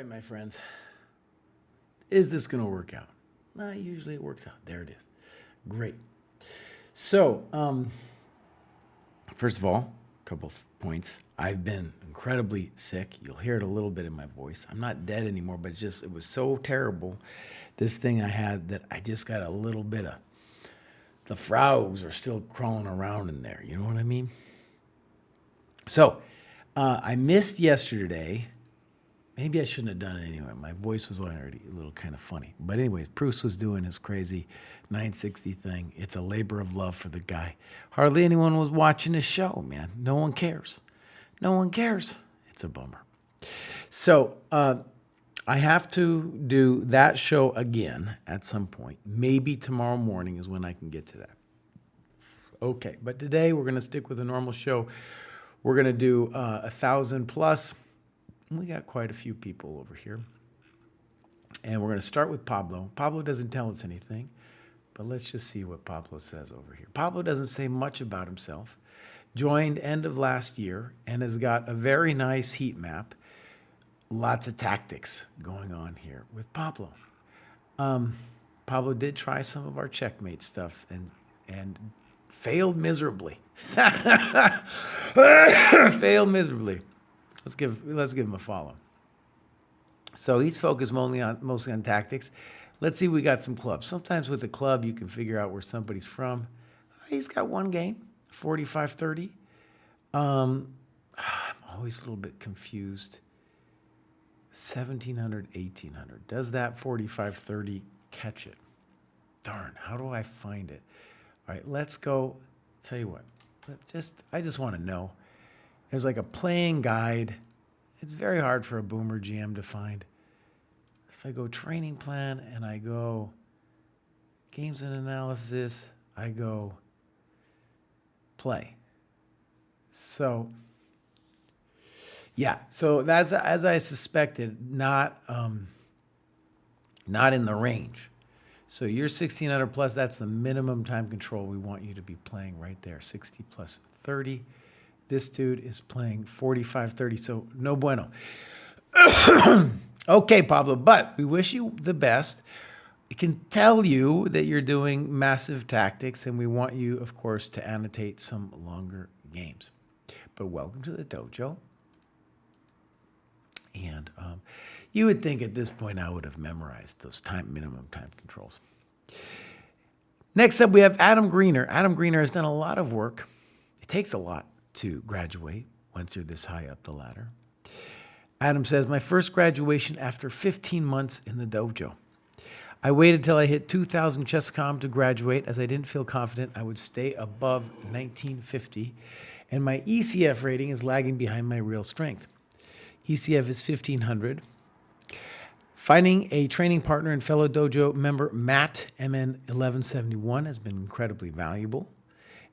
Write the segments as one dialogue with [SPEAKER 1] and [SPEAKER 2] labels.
[SPEAKER 1] right, my friends. Is this going to work out? Usually it works out. There it is. Great. So, first of all, a couple of points. I've been incredibly sick. You'll hear it a little bit in my voice. I'm not dead anymore, but it was so terrible, this thing I had, that I just got a little bit of, the frogs are still crawling around in there. You know what I mean? So, I missed yesterday. Maybe I shouldn't have done it anyway. My voice was already a little kind of funny. But anyways, Pruess was doing his crazy 960 thing. It's a labor of love for the guy. Hardly anyone was watching his show, man. No one cares. No one cares. It's a bummer. So I have to do that show again at some point. Maybe tomorrow morning is when I can get to that. Okay, but today we're going to stick with a normal show. We're going to do 1,000 plus. We got quite a few people over here. And we're going to start with Pablo. Pablo doesn't tell us anything, but let's just see what Pablo says over here. Pablo doesn't say much about himself. Joined end of last year and has got a very nice heat map. Lots of tactics going on here with Pablo. Pablo did try some of our checkmate stuff and failed miserably. Failed miserably. Let's give him a follow. So he's focused mostly on tactics. Let's see, we got some clubs. Sometimes with a club, you can figure out where somebody's from. He's got one game, 45-30. I'm always a little bit confused. 1,700, 1,800. Does that 45-30 catch it? Darn, how do I find it? All right, let's go. Tell you what, I just want to know. There's like a playing guide. It's very hard for a boomer GM to find. If I go training plan and I go games and analysis, I go play. So, yeah. So that's, as I suspected, not in the range. So you're 1,600 plus. That's the minimum time control we want you to be playing right there. 60 plus 30. This dude is playing 45-30, so no bueno. Okay, Pablo, but we wish you the best. I can tell you that you're doing massive tactics, and we want you, of course, to annotate some longer games. But welcome to the dojo. And you would think at this point I would have memorized those minimum time controls. Next up, we have Adam Greener. Adam Greener has done a lot of work. It takes a lot to graduate once you're this high up the ladder. Adam says, my first graduation after 15 months in the dojo. I waited till I hit 2,000 ChessCom to graduate, as I didn't feel confident I would stay above 1950, and my ECF rating is lagging behind my real strength. ECF is 1,500. Finding a training partner and fellow dojo member Matt, MN 1171, has been incredibly valuable.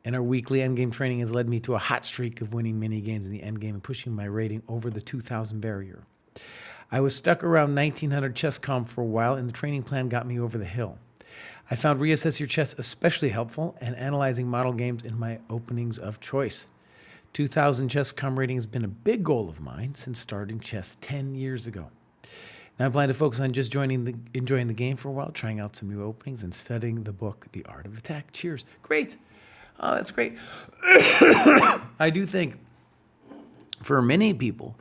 [SPEAKER 1] And our weekly endgame training has led me to a hot streak of winning mini games in the endgame and pushing my rating over the 2,000 barrier. I was stuck around 1,900 ChessCom for a while, and the training plan got me over the hill. I found Reassess Your Chess especially helpful and analyzing model games in my openings of choice. 2,000 ChessCom rating has been a big goal of mine since starting chess 10 years ago. Now I plan to focus on just enjoying the game for a while, trying out some new openings, and studying the book, The Art of Attack. Cheers. Great. Oh, that's great. I do think for many people,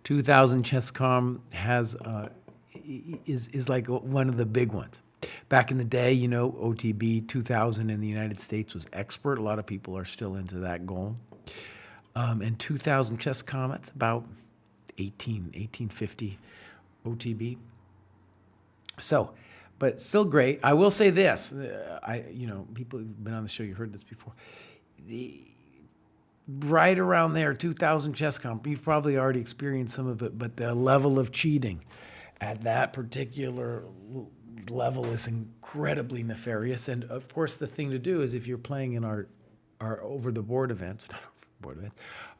[SPEAKER 1] 2,000 ChessCom is like one of the big ones. Back in the day, OTB 2,000 in the United States was expert. A lot of people are still into that goal. And 2,000 ChessCom, that's about 1850 OTB. So, but still great. I will say this. People who've been on the show, you heard this before. Right around there, 2,000 ChessCom, you've probably already experienced some of it, but the level of cheating at that particular level is incredibly nefarious. And of course, the thing to do is if you're playing in our over-the-board events,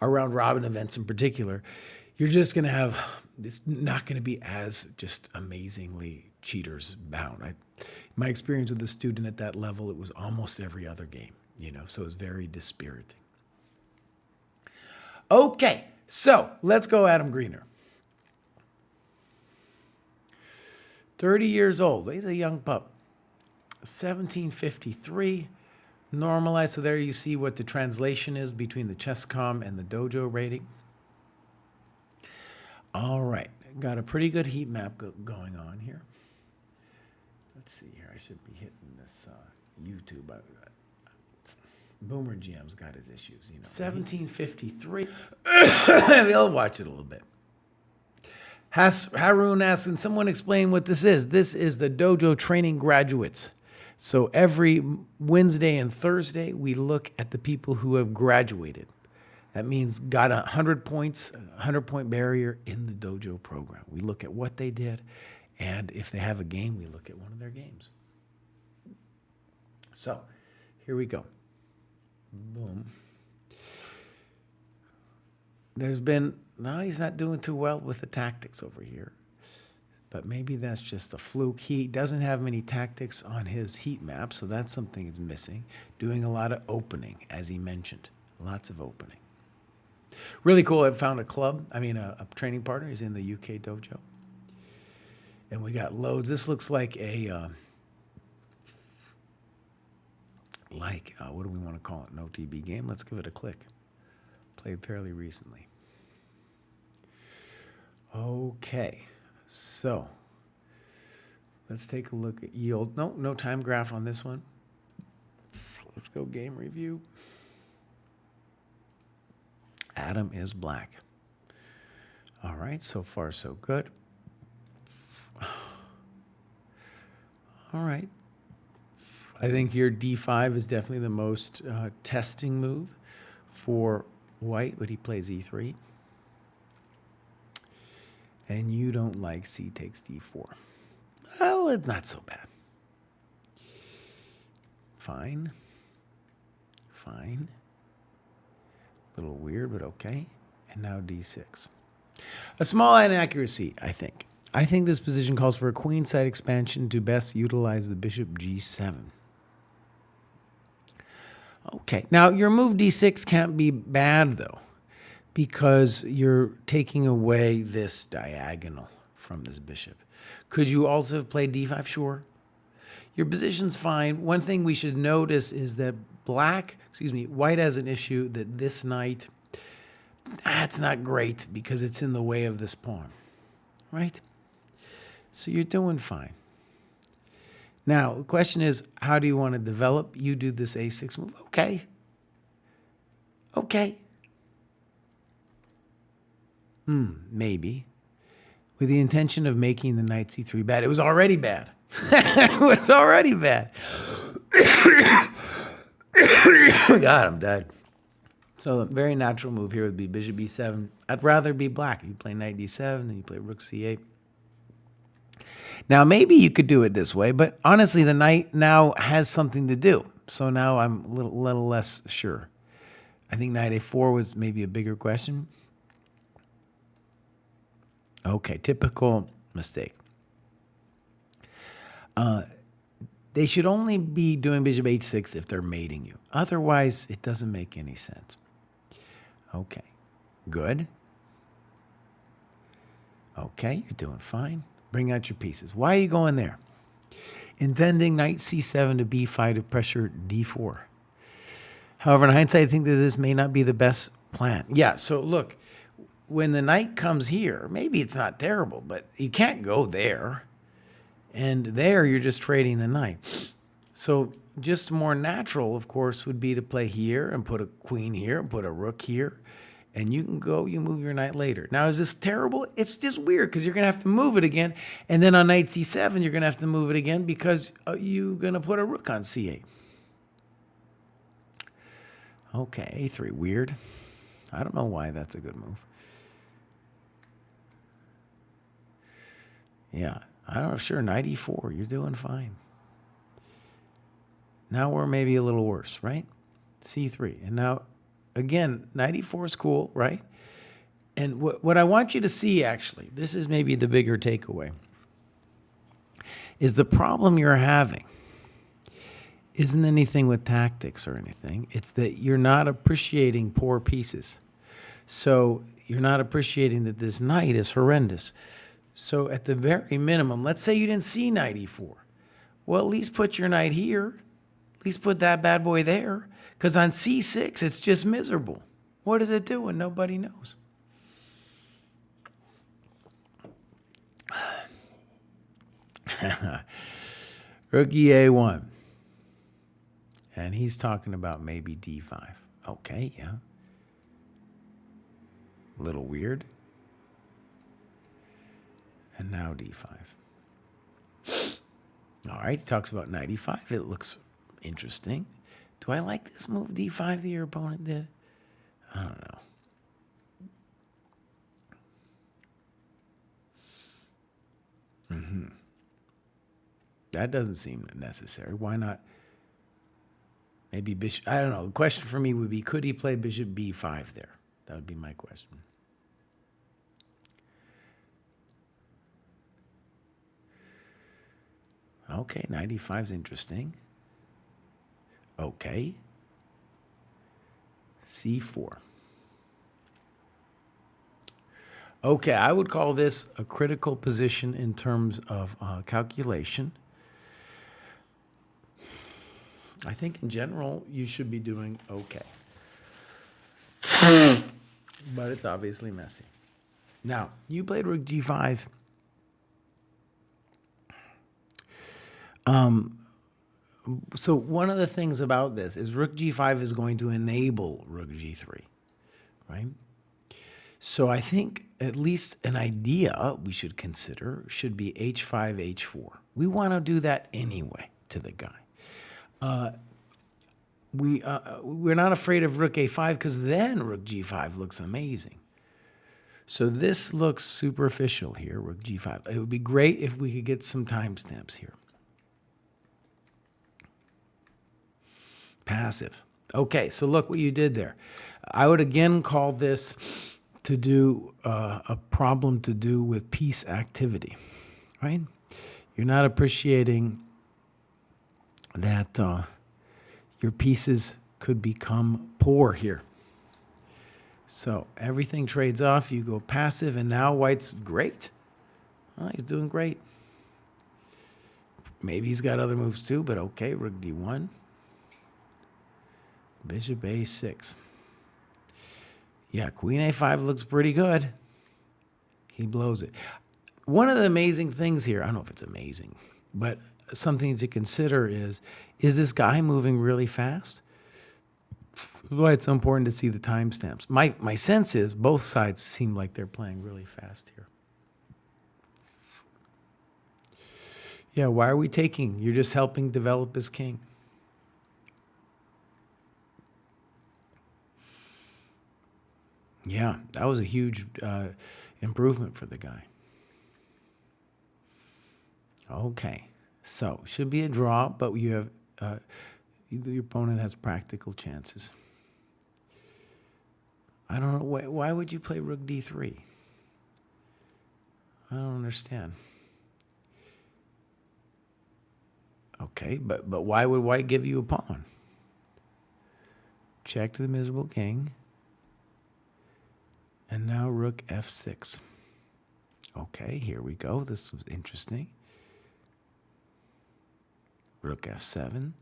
[SPEAKER 1] our round-robin events in particular, you're just going to have, it's not going to be as just amazingly cheaters bound. My experience with a student at that level, it was almost every other game, so it was very dispiriting. Okay, so let's go Adam Greener. 30 years old. He's a young pup. 1753. Normalized. So there you see what the translation is between the ChessCom and the Dojo rating. All right. Got a pretty good heat map going on here. Let's see here. I should be hitting this YouTube. Boomer GM's got his issues, you know. 1753. We'll watch it a little bit. Haroon asks, can someone explain what this is? This is the Dojo Training Graduates. So every Wednesday and Thursday, we look at the people who have graduated. That means got 100 points, 100-point barrier in the Dojo program. We look at what they did, and if they have a game, we look at one of their games. So here we go. Boom. There's been, no, he's not doing too well with the tactics over here. But maybe that's just a fluke. He doesn't have many tactics on his heat map, so that's something he's missing. Doing a lot of opening, as he mentioned. Lots of opening. Really cool. I found a training partner. He's in the UK dojo. And we got loads. This looks like a, what do we want to call it? An OTB game. Let's give it a click. Played fairly recently. Okay. So let's take a look at yield. No time graph on this one. Let's go game review. Adam is black. All right, so far so good. All right. I think here D5 is definitely the most testing move for white, but he plays E3. And you don't like C takes D4. Well, it's not so bad. Fine. Fine. A little weird, but okay. And now D6. A small inaccuracy, I think. I think this position calls for a queenside expansion to best utilize the bishop G7. Okay. Now, your move D6 can't be bad, though, because you're taking away this diagonal from this bishop. Could you also have played D5? Sure. Your position's fine. One thing we should notice is that white has an issue that this knight, that's not great because it's in the way of this pawn, right? So you're doing fine. Now, the question is, how do you want to develop? You do this A6 move. Okay. Okay. Maybe. With the intention of making the knight C3 bad. It was already bad. It was already bad. God, I'm dead. So the very natural move here would be bishop B7. I'd rather be black. You play knight D7, then you play rook C8. Now, maybe you could do it this way, but honestly, the knight now has something to do. So now I'm a little less sure. I think knight A4 was maybe a bigger question. Okay, typical mistake. They should only be doing bishop H6 if they're mating you. Otherwise, it doesn't make any sense. Okay, good. Okay, you're doing fine. Bring out your pieces. Why are you going there? Intending knight C7 to B5 to pressure D4. However, in hindsight, I think that this may not be the best plan. Yeah, so look, when the knight comes here, maybe it's not terrible, but you can't go there. And there, you're just trading the knight. So just more natural, of course, would be to play here and put a queen here and put a rook here. And you can go, you move your knight later. Now, is this terrible? It's just weird because you're going to have to move it again. And then on knight C7, you're going to have to move it again because you're going to put a rook on C8. Okay, A3, weird. I don't know why that's a good move. Yeah, I don't know. Sure, knight E4, you're doing fine. Now we're maybe a little worse, right? C3. And now, again, knight E4 is cool, right? And what I want you to see, actually, this is maybe the bigger takeaway, is the problem you're having isn't anything with tactics or anything. It's that you're not appreciating poor pieces. So you're not appreciating that this knight is horrendous. So at the very minimum, let's say you didn't see knight e4. Well, at least put your knight here. At least put that bad boy there. Because on c6, it's just miserable. What does it do? And nobody knows. Rook e1. And he's talking about maybe d5. Okay, yeah. A little weird. And now d5. All right, he talks about knight e5. It looks interesting. Do I like this move, d5, that your opponent did? I don't know. That doesn't seem necessary. Why not? Maybe bishop. I don't know. The question for me would be, could he play bishop b5 there? That would be my question. Okay, knight e5 is interesting. Okay. c4. Okay, I would call this a critical position in terms of calculation. I think in general, you should be doing okay. But it's obviously messy. Now, you played rook g5. So one of the things about this is rook g5 is going to enable rook g3, right? So I think at least an idea we should consider should be h5, h4. We want to do that anyway to the guy. We're not afraid of rook a5 because then rook g5 looks amazing. So this looks superficial here, rook g5. It would be great if we could get some timestamps here. Passive. Okay, so look what you did there. I would again call this to do a problem to do with piece activity, right? You're not appreciating that your pieces could become poor here. So everything trades off. You go passive, and now white's great. Oh, he's doing great. Maybe he's got other moves too, but okay, rook d1. Bishop a6. Yeah, queen a5 looks pretty good. He blows it. One of the amazing things here, I don't know if it's amazing, but something to consider is this guy moving really fast? That's why it's so important to see the timestamps. My sense is both sides seem like they're playing really fast here. Yeah, why are we taking? You're just helping develop his king. Yeah, that was a huge improvement for the guy. Okay, so should be a draw, but you have your opponent has practical chances. I don't know why would you play rook d3? I don't understand. Okay, but why would white give you a pawn? Check to the miserable king. And now rook f6. Okay, here we go. This was interesting. Rook f7.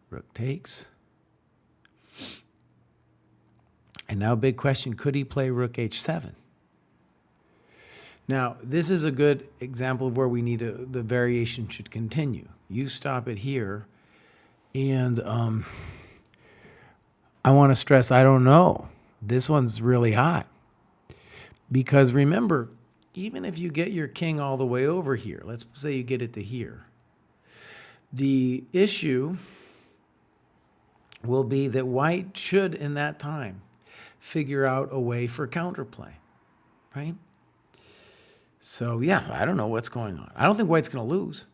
[SPEAKER 1] Rook takes. And now big question, could he play rook h7? Now, this is a good example of where we need the variation should continue. You stop it here. And I want to stress, I don't know. This one's really hot. Because remember, even if you get your king all the way over here, let's say you get it to here, the issue will be that white should, in that time, figure out a way for counterplay, right? So, yeah, I don't know what's going on. I don't think white's going to lose,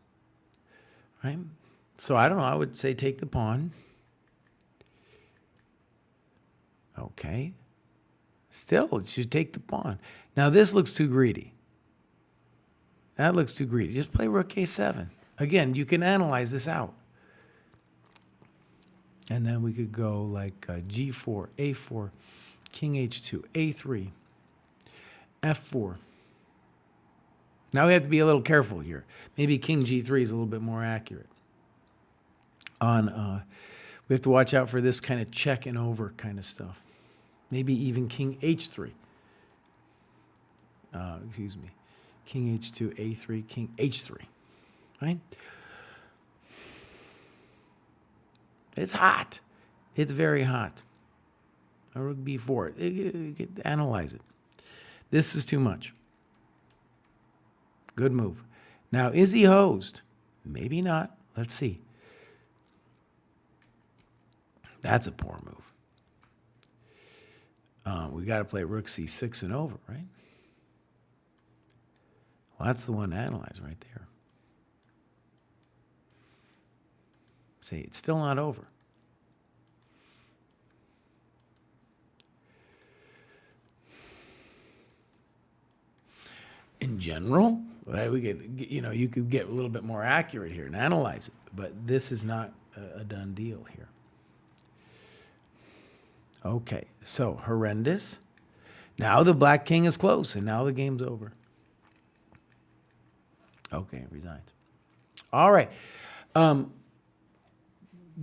[SPEAKER 1] right? So, I don't know. I would say take the pawn. Okay. Still, it should take the pawn. Now, this looks too greedy. That looks too greedy. Just play rook a7. Again, you can analyze this out. And then we could go like g4, a4, king h2, a3, f4. Now we have to be a little careful here. Maybe king g3 is a little bit more accurate. We have to watch out for this kind of check and over kind of stuff. Maybe even king h3. Excuse me. King h2, a3, king h3. Right? It's hot. It's very hot. Rook b4. Analyze it. This is too much. Good move. Now, is he hosed? Maybe not. Let's see. That's a poor move. We got to play rook c6 and over, right? Well, that's the one to analyze right there. See, it's still not over. In general, right, we could, you could get a little bit more accurate here and analyze it, but this is not a done deal here. Okay, so horrendous. Now the black king is close, and now the game's over. Okay, resigns. All right.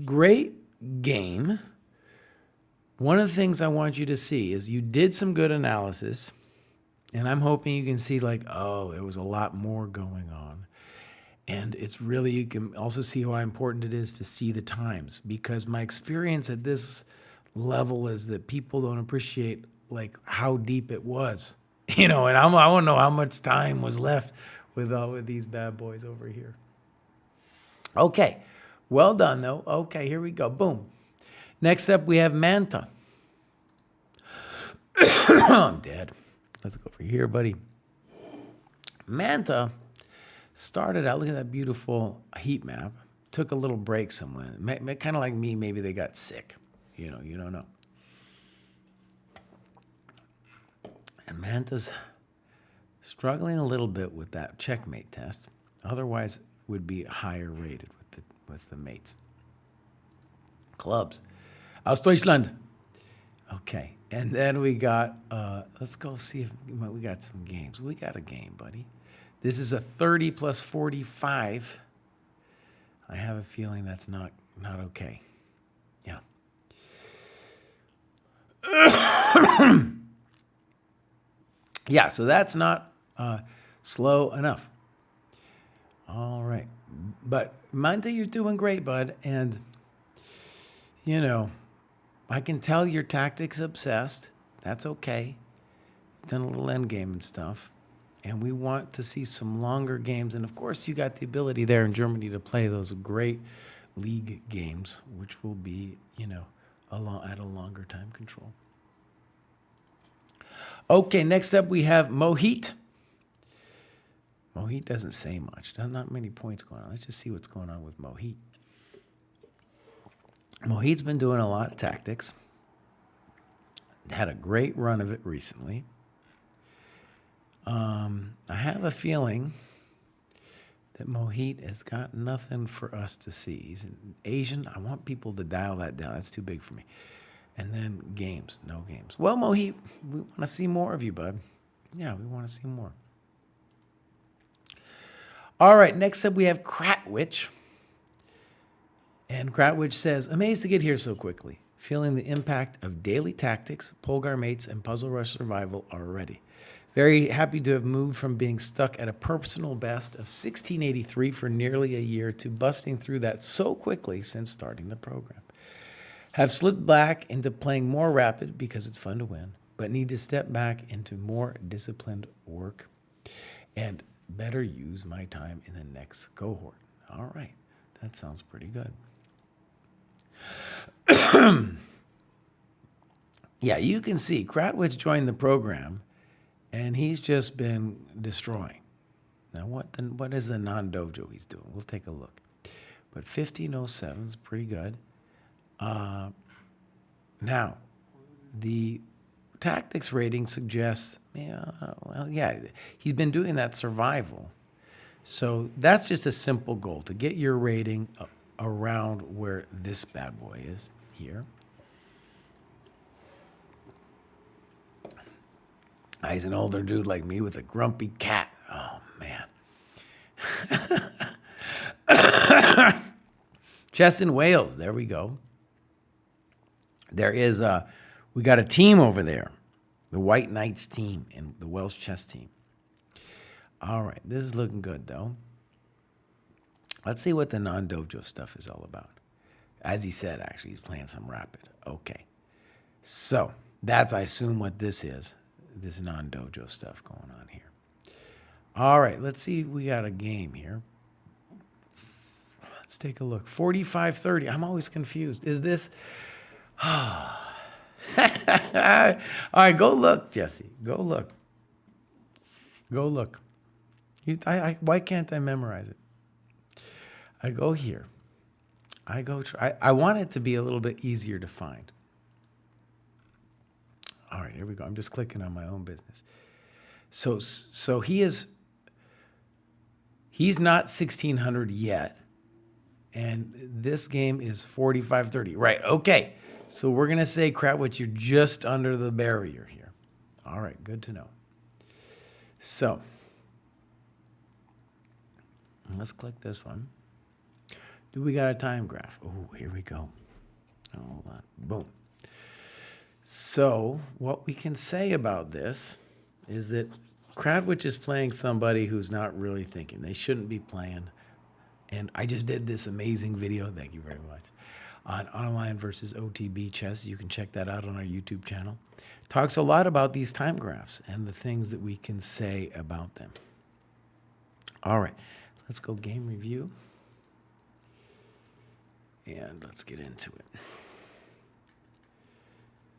[SPEAKER 1] Great game. One of the things I want you to see is you did some good analysis, and I'm hoping you can see like, oh, there was a lot more going on. And it's really, you can also see how important it is to see the times, because my experience at this level is that people don't appreciate like how deep it was, and I want to know how much time was left with these bad boys over here. Okay, well done though. Okay, here we go. Boom. Next up we have Manta. I'm dead. Let's go over here, buddy. Manta started out, look at that beautiful heat map, took a little break somewhere. Kind of like me, maybe they got sick. You don't know. And Manta's struggling a little bit with that checkmate test. Otherwise, would be higher rated with the mates. Clubs. Aus Deutschland. Okay. And then we got, let's go see if we got some games. We got a game, buddy. This is a 30 plus 45. I have a feeling that's not okay. Yeah. Yeah, so that's not slow enough. All right. But Manta, you're doing great, bud. And, I can tell you're tactics obsessed. That's okay. You've done a little end game and stuff. And we want to see some longer games. And, of course, you got the ability there in Germany to play those great league games, which will be, at a longer time control. Okay, next up we have Mohit. Mohit doesn't say much. Not many points going on. Let's just see what's going on with Mohit. Mohit's been doing a lot of tactics. Had a great run of it recently. I have a feeling that Mohit has got nothing for us to see. He's an Asian. I want people to dial that down. That's too big for me. And then games, no games. Well, Mohit, we want to see more of you, bud. Yeah, we want to see more. All right, next up we have Kratwich. And Kratwich says, amazed to get here so quickly. Feeling the impact of daily tactics, Polgar mates, and Puzzle Rush survival already. Very happy to have moved from being stuck at a personal best of 1683 for nearly a year to busting through that so quickly since starting the program. Have slipped back into playing more rapid because it's fun to win, but need to step back into more disciplined work and better use my time in the next cohort. All right, that sounds pretty good. Yeah, you can see Kratwich joined the program, and he's just been destroying. Now, what is the non-dojo he's doing? We'll take a look. But 1507 is pretty good. Now, the tactics rating suggests, he's been doing that survival. So that's just a simple goal, to get your rating around where this bad boy is here. He's an older dude like me with a grumpy cat. Oh, man. Chess in Wales. There we go. There is we got a team over there. The White Knights team and the Welsh chess team. All right. This is looking good, though. Let's see what the non-dojo stuff is all about. As he said, actually, he's playing some rapid. Okay. So that's, I assume, what this is. This non-dojo stuff going on here. All right. Let's see. We got a game here. Let's take a look. 45-30. I'm always confused. Is this... All right, go look, Jesse. Go look. Go look. Why can't I memorize it? I go here. I go try. I want it to be a little bit easier to find. All right, here we go. I'm just clicking on my own business. So he's not 1600 yet. And this game is 45-30. Right, okay. So we're going to say, Kraai, you're just under the barrier here. All right, good to know. So let's click this one. Do we got a time graph? Oh, here we go. Hold on. Boom. So what we can say about this is that Kraai is playing somebody who's not really thinking. They shouldn't be playing. And I just did this amazing video. Thank you very much. On online versus OTB chess. You can check that out on our YouTube channel. It talks a lot about these time graphs and the things that we can say about them. All right, let's go game review. And let's get into it.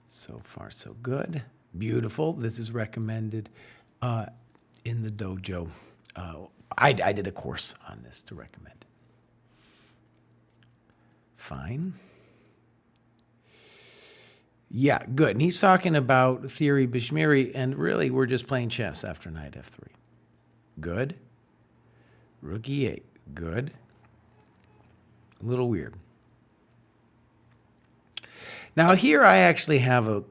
[SPEAKER 1] So far, so good. Beautiful. This is recommended in the dojo. I did a course on this to recommend. Fine. Yeah, good. And he's talking about theory Bishmiri, and really we're just playing chess after knight f3. Good. Rook e8. Good. A little weird. Now here I actually have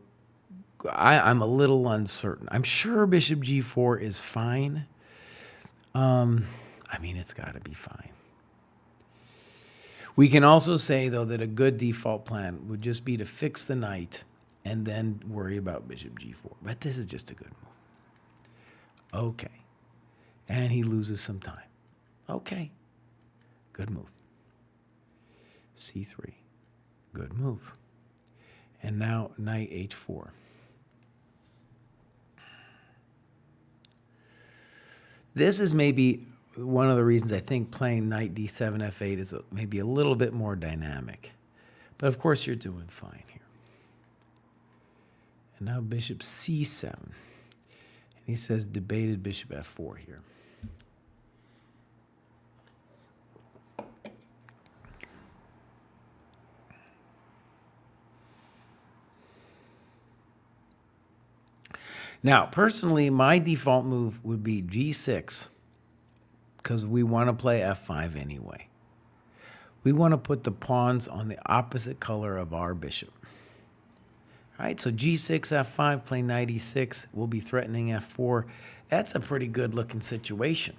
[SPEAKER 1] I'm a little uncertain. I'm sure bishop g4 is fine. I mean, it's got to be fine. We can also say, though, that a good default plan would just be to fix the knight and then worry about bishop g4. But this is just a good move. Okay. And he loses some time. Okay. Good move. c3. Good move. And now knight h4. This is maybe one of the reasons I think playing knight d7 f8 is maybe a little bit more dynamic. But of course you're doing fine here. And now bishop c7. And he says debated bishop f4 here. Now, personally, my default move would be g6 because we want to play f5 anyway. We want to put the pawns on the opposite color of our bishop. All right, so g6, f5, play knight e6. We'll be threatening f4. That's a pretty good looking situation.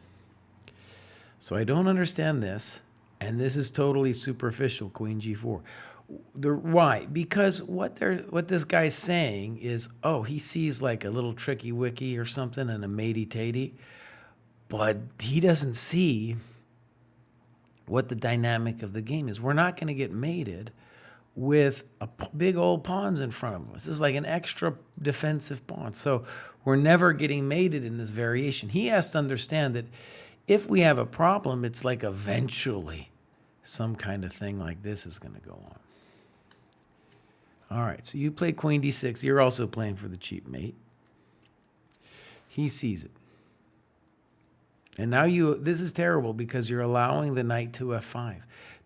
[SPEAKER 1] So I don't understand this, and this is totally superficial, queen g4. Why? Because what this guy's saying is, oh, he sees like a little tricky wicky or something and a matey-tatey, but he doesn't see what the dynamic of the game is. We're not going to get mated with big old pawns in front of us. This is like an extra defensive pawn. So we're never getting mated in this variation. He has to understand that if we have a problem, it's like eventually some kind of thing like this is going to go on. All right, so you play queen d6. You're also playing for the cheap mate. He sees it. And now this is terrible because you're allowing the knight to f5.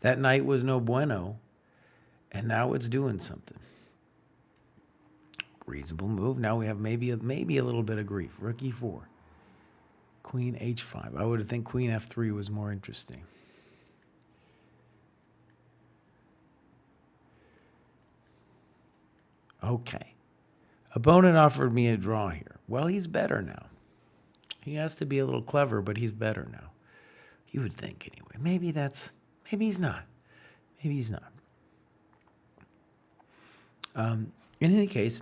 [SPEAKER 1] That knight was no bueno, and now it's doing something. Reasonable move. Now we have maybe a little bit of grief. Rook e4. Queen h5. I would think queen f3 was more interesting. Okay. Opponent offered me a draw here. Well, he's better now. He has to be a little clever, but he's better now. You would think anyway. Maybe he's not. Maybe he's not. In any case,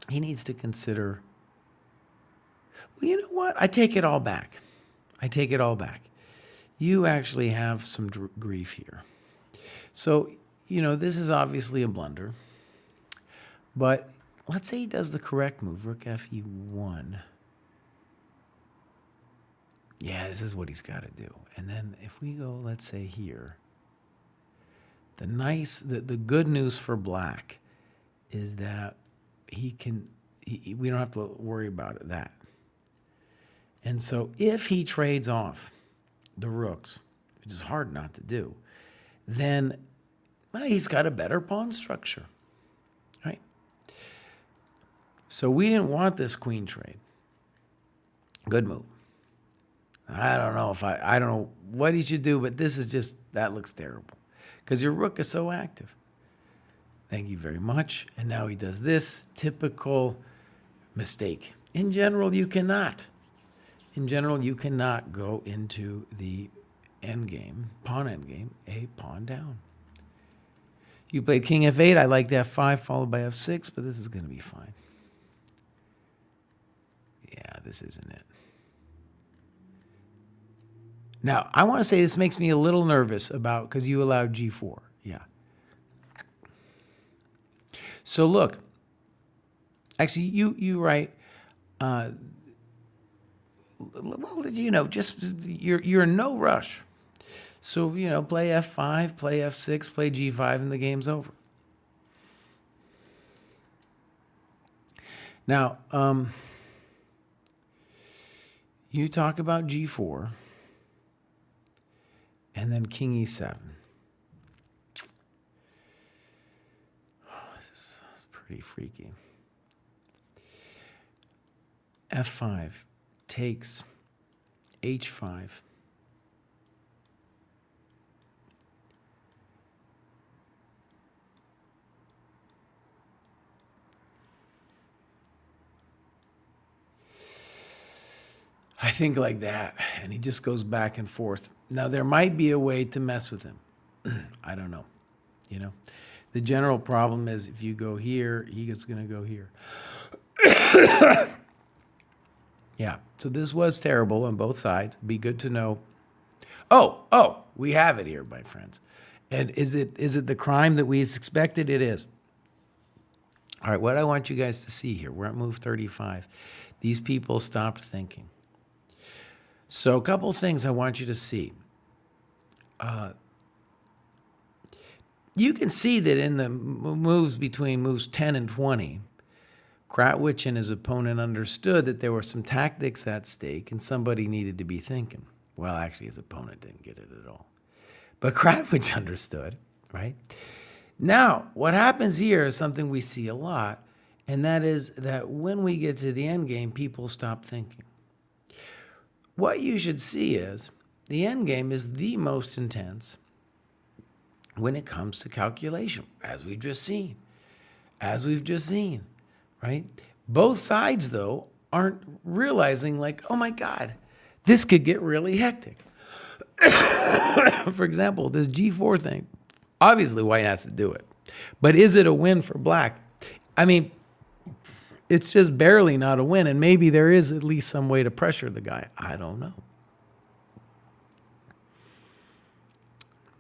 [SPEAKER 1] he needs to consider, well, you know what? I take it all back. You actually have some grief here. So, this is obviously a blunder. But let's say he does the correct move, rook fe1. Yeah, this is what he's got to do. And then if we go, let's say here, the good news for black is that we don't have to worry about that. And so if he trades off the rooks, which is hard not to do, then he's got a better pawn structure, right? So we didn't want this queen trade. Good move. I don't know I don't know what he should do, but that looks terrible because your rook is so active. Thank you very much. And now he does this typical mistake. In general, you cannot go into the endgame, pawn endgame, a pawn down. You played king f8. I liked f5 followed by f6, but this is going to be fine. Yeah, this isn't it. Now, I want to say this makes me a little nervous because you allowed g4. Yeah. So look, actually, you write, well, you're in no rush. So, play f5, play f6, play g5, and the game's over. Now, you talk about g4. And then king e7. Oh, this is pretty freaky. f5 takes h5. I think like that, and he just goes back and forth. Now, there might be a way to mess with him. I don't know. The general problem is if you go here, he's going to go here. Yeah, so this was terrible on both sides. Be good to know. Oh, we have it here, my friends. And is it the crime that we expected? It is. All right, what I want you guys to see here, we're at move 35. These people stopped thinking. So a couple things I want you to see. You can see that in the moves between moves 10 and 20, Kraai and his opponent understood that there were some tactics at stake and somebody needed to be thinking. Well, actually, his opponent didn't get it at all. But Kraai understood, right? Now, what happens here is something we see a lot, and that is that when we get to the end game, people stop thinking. What you should see is the end game is the most intense when it comes to calculation, as we've just seen. Right? Both sides, though, aren't realizing like, oh my God, this could get really hectic. For example, this g4 thing, obviously white has to do it. But is it a win for black? I mean, it's just barely not a win, and maybe there is at least some way to pressure the guy. I don't know.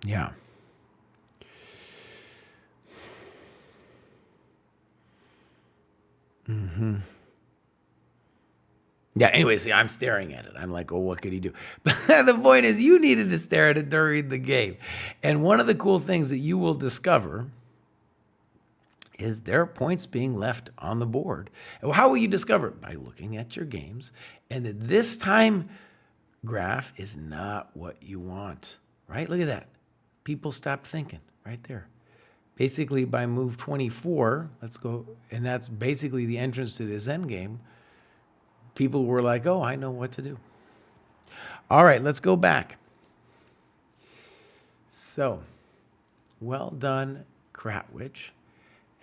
[SPEAKER 1] Yeah. Yeah, anyway, see, I'm staring at it. I'm like, oh, what could he do? But the point is, you needed to stare at it during the game. And one of the cool things that you will discover is there are points being left on the board. And how will you discover it? By looking at your games. And that this time graph is not what you want, right? Look at that. People stopped thinking right there. Basically, by move 24, let's go, and that's basically the entrance to this end game. People were like, oh, I know what to do. All right, let's go back. So, well done, Kraai.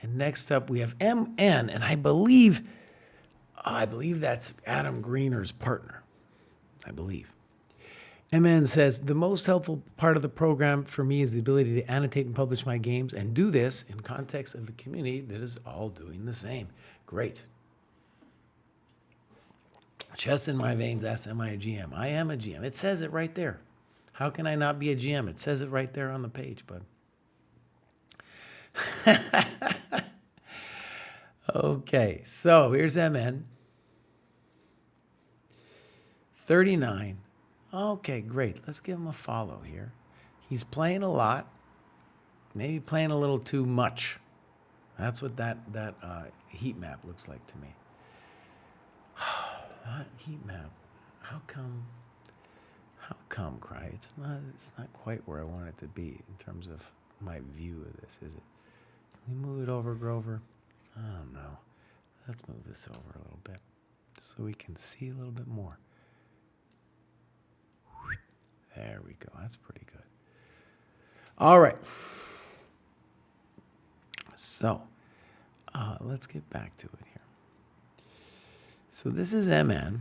[SPEAKER 1] And next up, we have MN, and I believe that's Adam Greener's partner, I believe. MN says, the most helpful part of the program for me is the ability to annotate and publish my games and do this in context of a community that is all doing the same. Great. Chess in my veins asks, am I a GM? I am a GM. It says it right there. How can I not be a GM? It says it right there on the page, bud. Okay, so here's MN. 39. Okay, great. Let's give him a follow here. He's playing a lot. Maybe playing a little too much. That's what that heat map looks like to me. That heat map. How come, Kraai? It's not quite where I want it to be in terms of my view of this, is it? Can we move it over, Grover? I don't know. Let's move this over a little bit so we can see a little bit more. There we go. That's pretty good. All right. So let's get back to it here. So this is MN.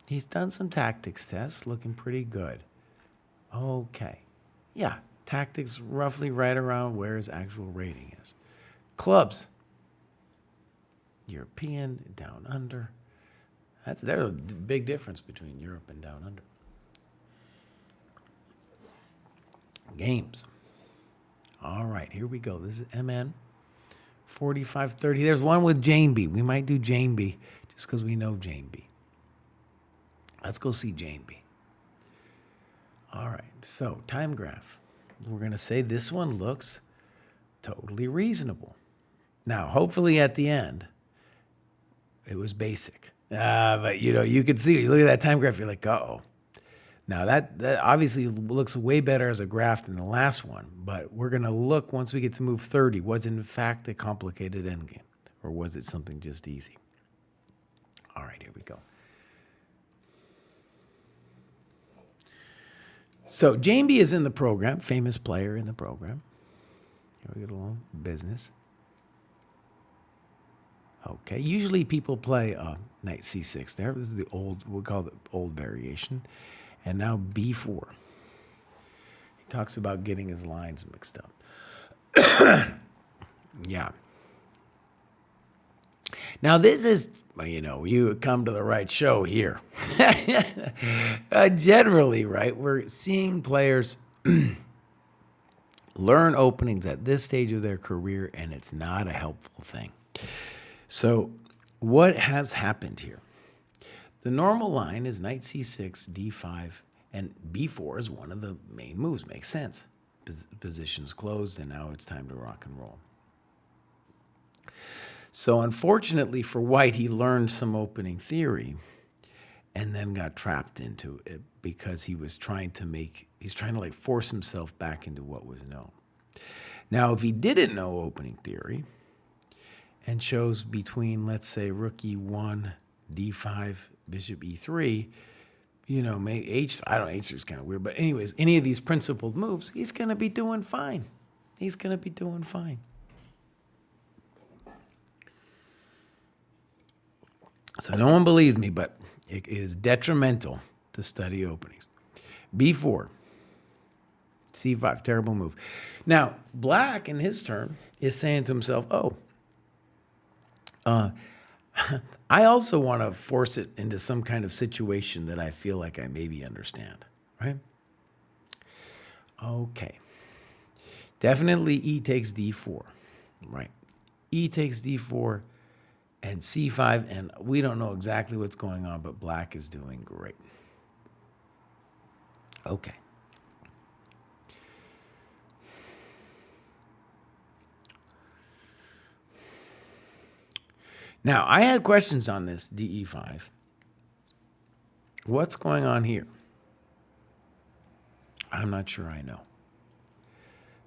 [SPEAKER 1] He's done some tactics tests, looking pretty good. Okay. Yeah, tactics roughly right around where his actual rating is. Clubs. European, down under. There's a big difference between Europe and down under. Games. All right, here we go. This is MN 4530. There's one with Jane B. We might do Jane B just because we know Jane B. Let's go see Jane B. All right, so time graph. We're going to say this one looks totally reasonable. Now, hopefully at the end, it was basic. But, you could see, you look at that time graph, you're like, uh-oh. Now, that obviously looks way better as a graph than the last one, but we're going to look, once we get to move 30, was it in fact a complicated endgame, or was it something just easy? All right, here we go. So, Jane B is in the program, famous player in the program. Here we get a little business. Okay, usually people play knight c6 there. This is the old, we'll call it old variation. And now b4. He talks about getting his lines mixed up. Yeah. Now this is, you come to the right show here. Generally, right, we're seeing players learn openings at this stage of their career, and it's not a helpful thing. So what has happened here? The normal line is knight c6, d5, and b4 is one of the main moves. Makes sense. Position's closed, and now it's time to rock and roll. So unfortunately for White, he learned some opening theory and then got trapped into it because he's trying to force himself back into what was known. Now, if he didn't know opening theory and chose between, let's say, rook e1, d5, bishop e3, maybe h3 is kind of weird, but anyways, any of these principled moves, he's going to be doing fine. He's going to be doing fine. So no one believes me, but it is detrimental to study openings. b4, c5, terrible move. Now, Black, in his turn, is saying to himself, I also want to force it into some kind of situation that I feel like I maybe understand, right? Okay. Definitely E takes d4, right? E takes d4 and c5, and we don't know exactly what's going on, but Black is doing great. Okay. Now, I had questions on this DE5. What's going on here? I'm not sure I know.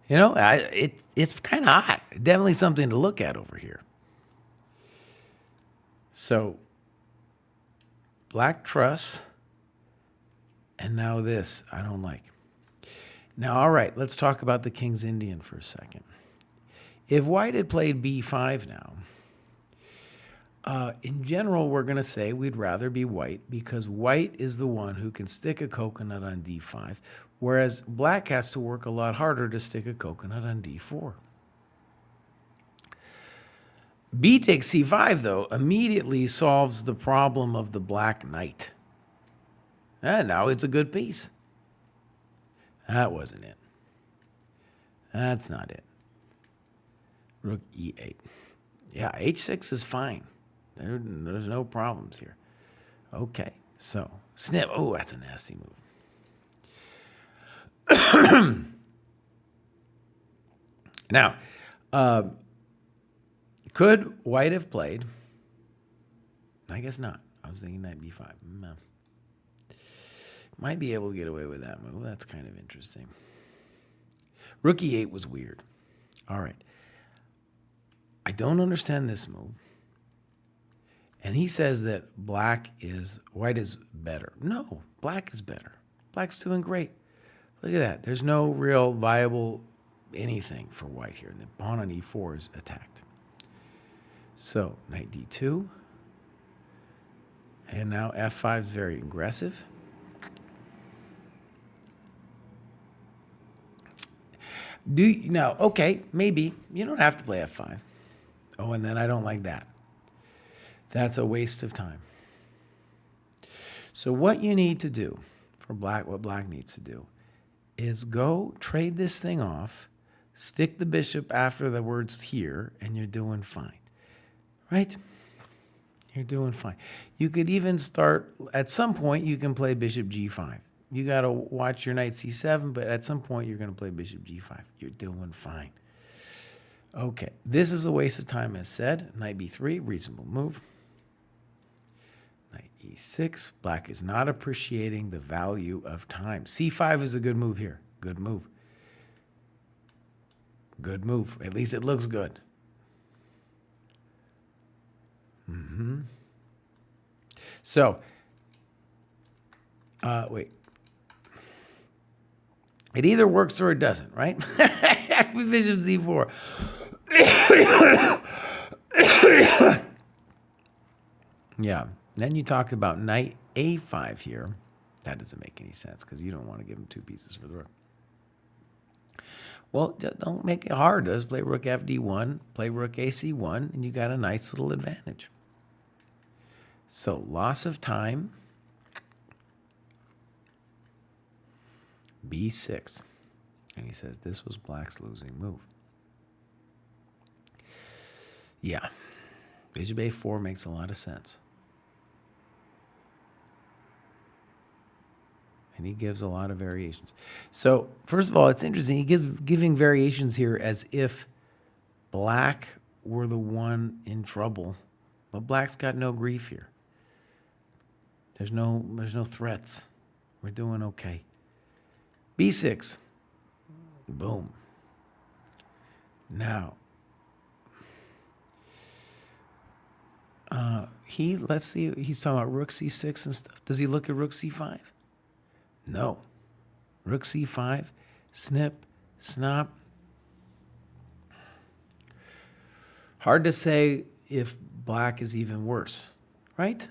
[SPEAKER 1] It's kind of hot. Definitely something to look at over here. So, Black truss, and now this I don't like. Now, all right, let's talk about the King's Indian for a second. If White had played b5 now, In general, we're going to say we'd rather be white because white is the one who can stick a coconut on d5, whereas black has to work a lot harder to stick a coconut on d4. B takes c5, though, immediately solves the problem of the black knight. And now it's a good piece. That wasn't it. That's not it. Rook e8. Yeah, h6 is fine. There's no problems here. Okay, so snip. Oh, that's a nasty move. Now, could white have played? I guess not. I was thinking knight b5. No. Might be able to get away with that move. That's kind of interesting. Rook e8 was weird. All right. I don't understand this move. And he says that white is better. No, black is better. Black's doing great. Look at that. There's no real viable anything for white here. And the pawn on e4 is attacked. So, knight d2. And now f5 is very aggressive. Now, okay, maybe. You don't have to play f5. Oh, and then I don't like that. That's a waste of time. So what you need to do for black, what black needs to do, is go trade this thing off, stick the bishop after the words here, and you're doing fine. Right? You're doing fine. You could even start, at some point, you can play bishop g5. You got to watch your knight c7, but at some point, you're going to play bishop g5. You're doing fine. Okay, this is a waste of time, as said. Knight b3, reasonable move. Knight e6. Black is not appreciating the value of time. c5 is a good move here. Good move. Good move. At least it looks good. So, wait. It either works or it doesn't, right? With bishop c4. Yeah. Then you talk about knight a5 here. That doesn't make any sense because you don't want to give him two pieces for the rook. Well, don't make it hard. Just play rook fd1, play rook ac1, and you got a nice little advantage. So, loss of time. b6. And he says this was black's losing move. Yeah. Bishop a4 makes a lot of sense. And he gives a lot of variations. So, first of all, it's interesting. He gives giving variations here as if black were the one in trouble. But black's got no grief here. There's no threats. We're doing okay. b6. Boom. Now, let's see, he's talking about rook c6 and stuff. Does he look at rook c5? No. Rook c5, snip, snap. Hard to say if black is even worse, right?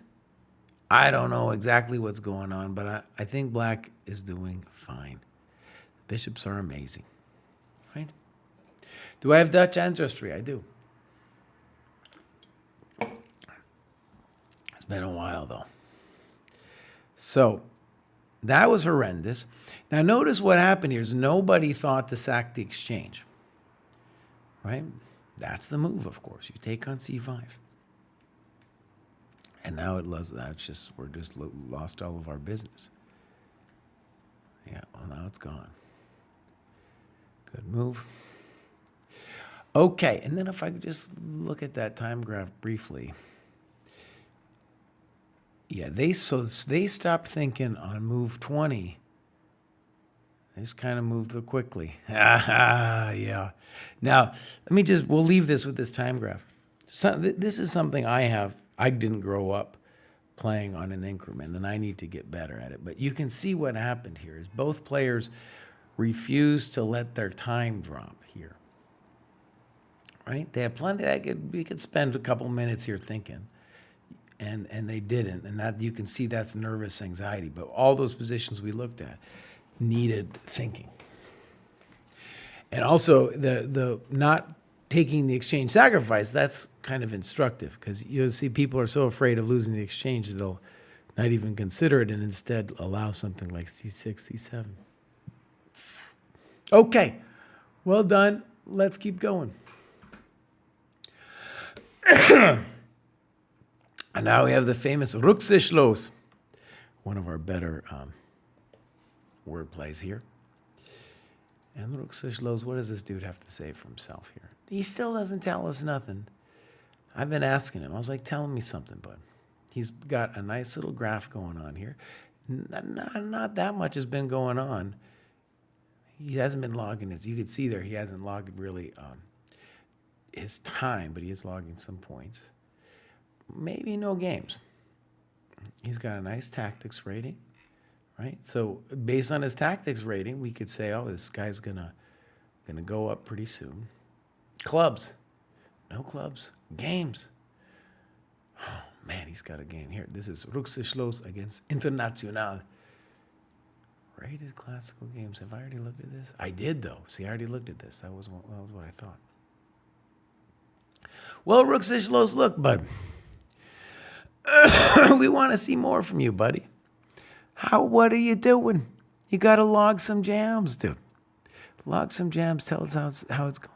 [SPEAKER 1] I don't know exactly what's going on, but I think black is doing fine. Bishops are amazing, right? Do I have Dutch ancestry? I do. It's been a while, though. So that was horrendous. Now notice what happened here is nobody thought to sack the exchange, right? That's the move, of course. You take on c5. And now we're just lost all of our business. Yeah, well, now it's gone. Good move. Okay, and then if I could just look at that time graph briefly. Yeah, they stopped thinking on move 20. They just kind of moved quickly. Yeah. Now, we'll leave this with this time graph. This is something I didn't grow up playing on an increment, and I need to get better at it. But you can see what happened here is both players refused to let their time drop here. Right? They had plenty. We could spend a couple minutes here thinking. and they didn't. And that you can see that's nervous anxiety. But all those positions we looked at needed thinking. And also the not taking the exchange sacrifice, that's kind of instructive because you'll see people are so afraid of losing the exchange they'll not even consider it and instead allow something like c6, c7. Okay, well done. Let's keep going. And now we have the famous Rücksicht los, one of our better word plays here. And Rücksicht los, what does this dude have to say for himself here? He still doesn't tell us nothing. I've been asking him. I was like, tell me something, bud. He's got a nice little graph going on here. Not that much has been going on. He hasn't been logging his. You can see there he hasn't logged really his time, but he is logging some points. Maybe no games. He's got a nice tactics rating, right? So based on his tactics rating, we could say, oh, this guy's gonna go up pretty soon. Clubs, no clubs. Games. Oh man, he's got a game here. This is Rücksicht los against International. Rated classical games. Have I already looked at this? I did though. See, I already looked at this. That was what I thought. Well, Rücksicht los, look, bud. We want to see more from you, buddy. What are you doing? You got to log some jams, dude. Log some jams. Tell us how it's going.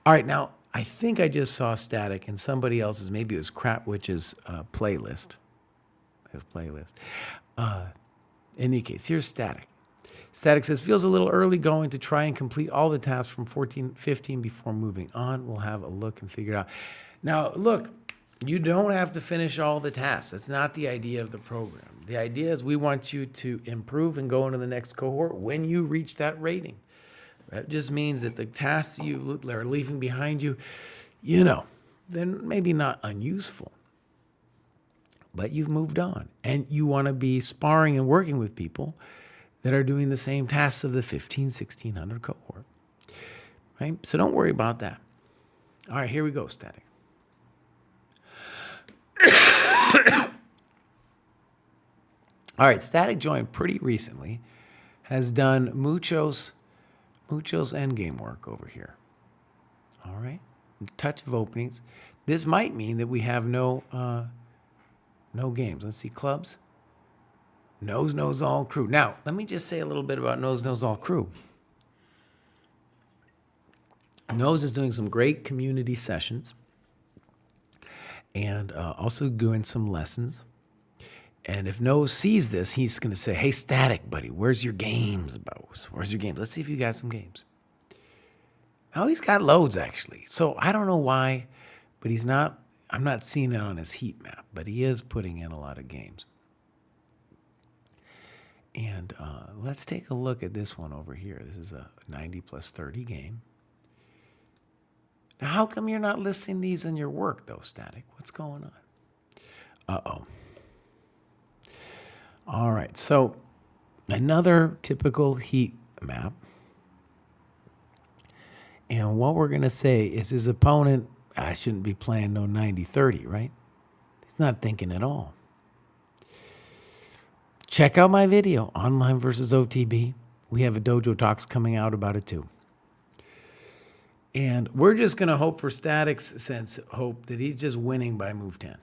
[SPEAKER 1] All right, now, I think I just saw Static in somebody else's, maybe it was Kratwich's playlist. His playlist. In any case, here's Static. Static says, feels a little early going to try and complete all the tasks from 14-15 before moving on. We'll have a look and figure it out. Now, look. You don't have to finish all the tasks. That's not the idea of the program. The idea is we want you to improve and go into the next cohort when you reach that rating. That just means that the tasks you are leaving behind you, they're maybe not unuseful, but you've moved on. And you want to be sparring and working with people that are doing the same tasks of the 1600 cohort. Right? So don't worry about that. All right, here we go, Static. All right, Static joined pretty recently, has done muchos endgame work over here. All right, touch of openings. This might mean that we have no games. Let's see, clubs. Knows all crew. Now, let me just say a little bit about knows all crew. Knows is doing some great community sessions. And also doing some lessons. And if Nose sees this, he's going to say, hey, Static, buddy, where's your games? Where's your games? Let's see if you got some games. Oh, he's got loads, actually. So I don't know why, but I'm not seeing it on his heat map, but he is putting in a lot of games. And let's take a look at this one over here. This is a 90 plus 30 game. Now, how come you're not listing these in your work, though, Static? What's going on? Uh-oh. All right, so another typical heat map. And what we're going to say is his opponent, I shouldn't be playing no 90-30, right? He's not thinking at all. Check out my video, Online versus OTB. We have a Dojo Talks coming out about it, too. And we're just going to hope for Static's hope that he's just winning by move 10.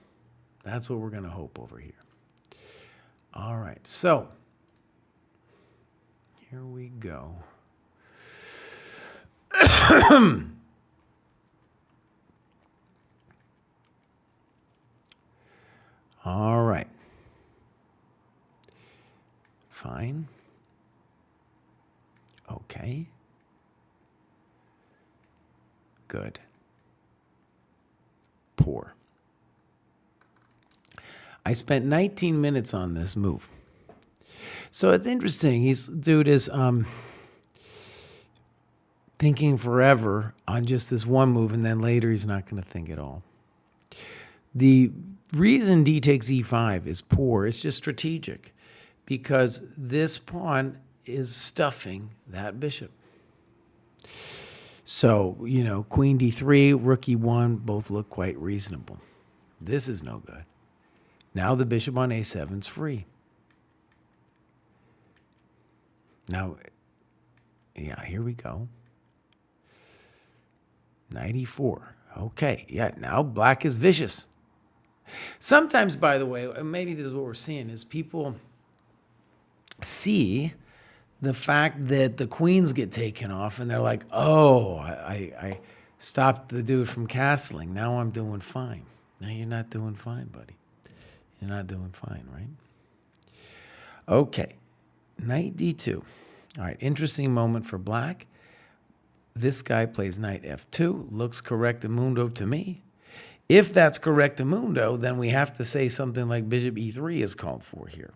[SPEAKER 1] That's what we're going to hope over here. All right, so here we go. All right. Fine. Okay. Good. Poor. I spent 19 minutes on this move. So it's interesting. Dude is thinking forever on just this one move, and then later he's not going to think at all. The reason D takes E5 is poor. It's just strategic because this pawn is stuffing that bishop. So, Queen D3, Rook E1, both look quite reasonable. This is no good. Now the bishop on a7 is free. Now, yeah, here we go. Knight e4. Okay, yeah, now black is vicious. Sometimes, by the way, maybe this is what we're seeing, is people see the fact that the queens get taken off, and they're like, oh, I stopped the dude from castling. Now I'm doing fine. Now you're not doing fine, buddy. You're not doing fine, right? Okay, knight d2. All right, interesting moment for black. This guy plays knight f2. Looks correctamundo to me. If that's correctamundo, then we have to say something like bishop e3 is called for here.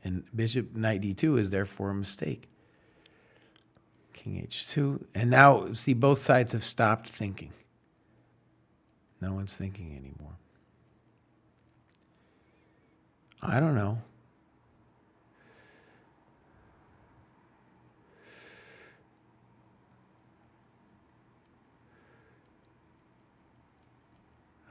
[SPEAKER 1] And bishop knight d2 is therefore a mistake. King h2. And now, see, both sides have stopped thinking. No one's thinking anymore. I don't know.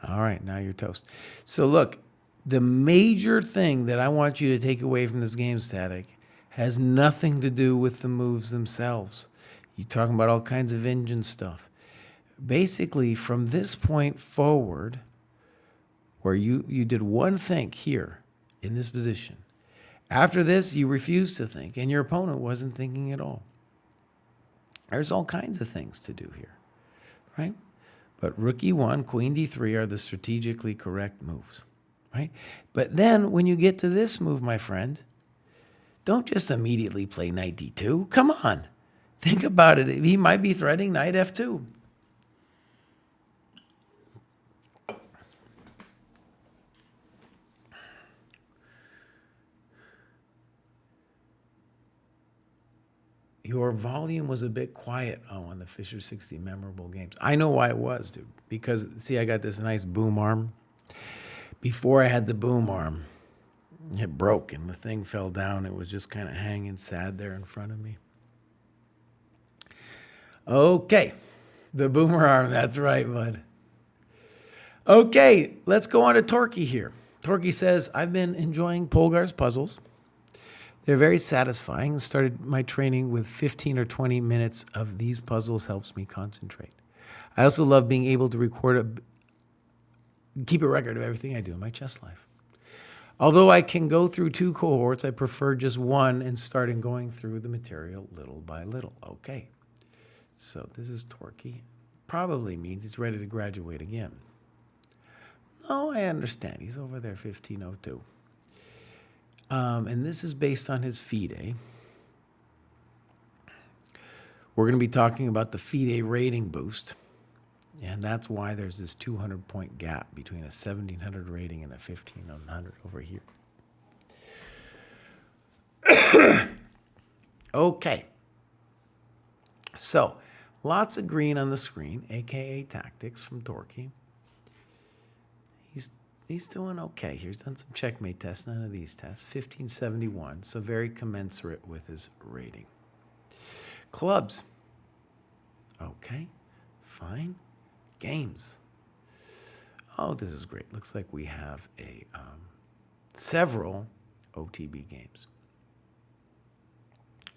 [SPEAKER 1] All right, now you're toast. So look, the major thing that I want you to take away from this game static has nothing to do with the moves themselves. You're talking about all kinds of engine stuff. Basically, from this point forward, where you did one thing here in this position, after this, you refused to think, and your opponent wasn't thinking at all. There's all kinds of things to do here, right? But rook e1, queen d3 are the strategically correct moves, right? But then when you get to this move, my friend, don't just immediately play knight d2. Come on. Think about it. He might be threatening knight f2. Your volume was a bit quiet on the Fisher 60 memorable games. I know why it was, dude. Because, see, I got this nice boom arm. Before I had the boom arm, it broke and the thing fell down. It was just kind of hanging sad there in front of me. Okay. The boomer arm, that's right, bud. Okay, let's go on to Torquay here. Torquay says, I've been enjoying Polgar's puzzles. They're very satisfying. Started my training with 15 or 20 minutes of these puzzles helps me concentrate. I also love being able to keep a record of everything I do in my chess life. Although I can go through 2 cohorts, I prefer just one and starting going through the material little by little. Okay, so this is Torquay. Probably means he's ready to graduate again. Oh, I understand. He's over there, 1502. And this is based on his FIDE. We're going to be talking about the FIDE rating boost. And that's why there's this 200-point gap between a 1700 rating and a 1500 over here. Okay. So, lots of green on the screen, a.k.a. tactics from Torquay. He's doing okay. He's done some checkmate tests, none of these tests. 1571, so very commensurate with his rating. Clubs. Okay, fine. Games. Oh, this is great. Looks like we have several OTB games.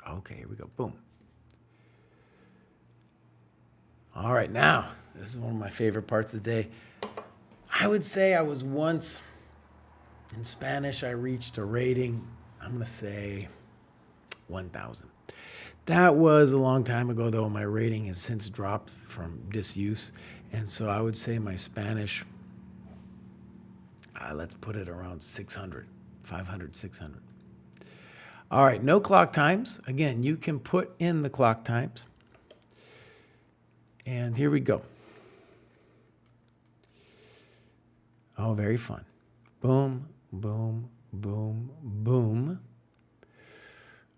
[SPEAKER 1] Okay, here we go. Boom. All right, now, this is one of my favorite parts of the day. I would say I was once, in Spanish, I reached a rating, I'm going to say 1,000. That was a long time ago, though. My rating has since dropped from disuse. And so I would say my Spanish, let's put it around 600, 500, 600. All right, no clock times. Again, you can put in the clock times. And here we go. Oh, very fun. Boom, boom, boom, boom,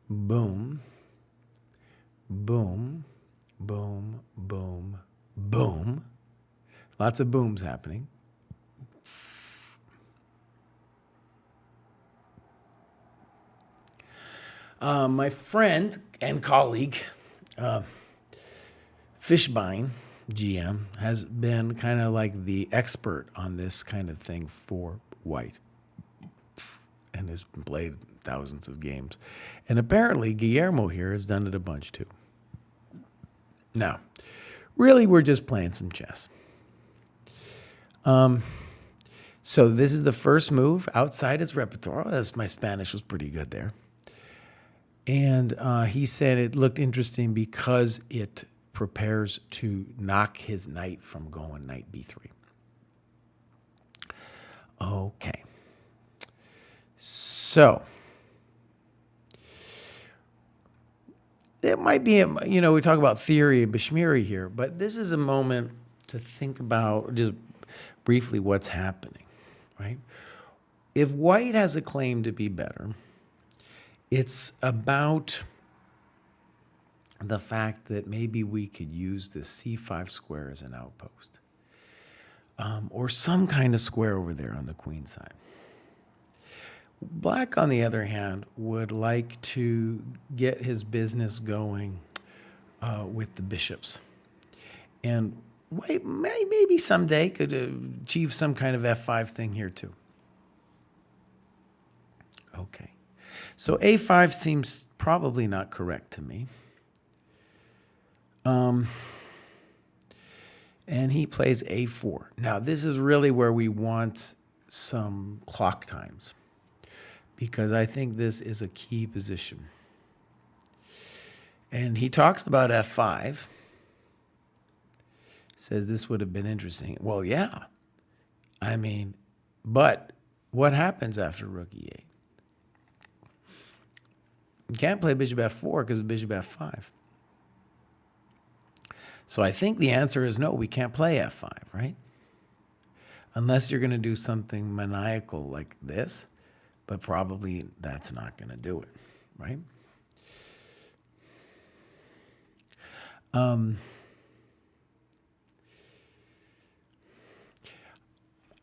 [SPEAKER 1] boom, boom, boom, boom, boom. Lots of booms happening. My friend and colleague, Fishbein, GM, has been kind of like the expert on this kind of thing for white. and has played thousands of games. And apparently Guillermo here has done it a bunch too. Now, really, we're just playing some chess. So this is the first move outside his repertoire. My Spanish was pretty good there. And he said it looked interesting because it prepares to knock his knight from going knight b3. Okay. So it might be, we talk about theory and Bashmiri here, but this is a moment to think about just briefly what's happening, right? If white has a claim to be better, it's about the fact that maybe we could use this c5 square as an outpost, or some kind of square over there on the queen side. Black, on the other hand, would like to get his business going with the bishops. And white maybe someday could achieve some kind of f5 thing here too. Okay. So a5 seems probably not correct to me. And he plays a4. Now, this is really where we want some clock times, because I think this is a key position. And he talks about f5. Says this would have been interesting. Well, yeah. I mean, but what happens after rook e8? You can't play bishop f4 because of bishop f5. So I think the answer is no, we can't play f5, right? Unless you're going to do something maniacal like this, but probably that's not going to do it, right?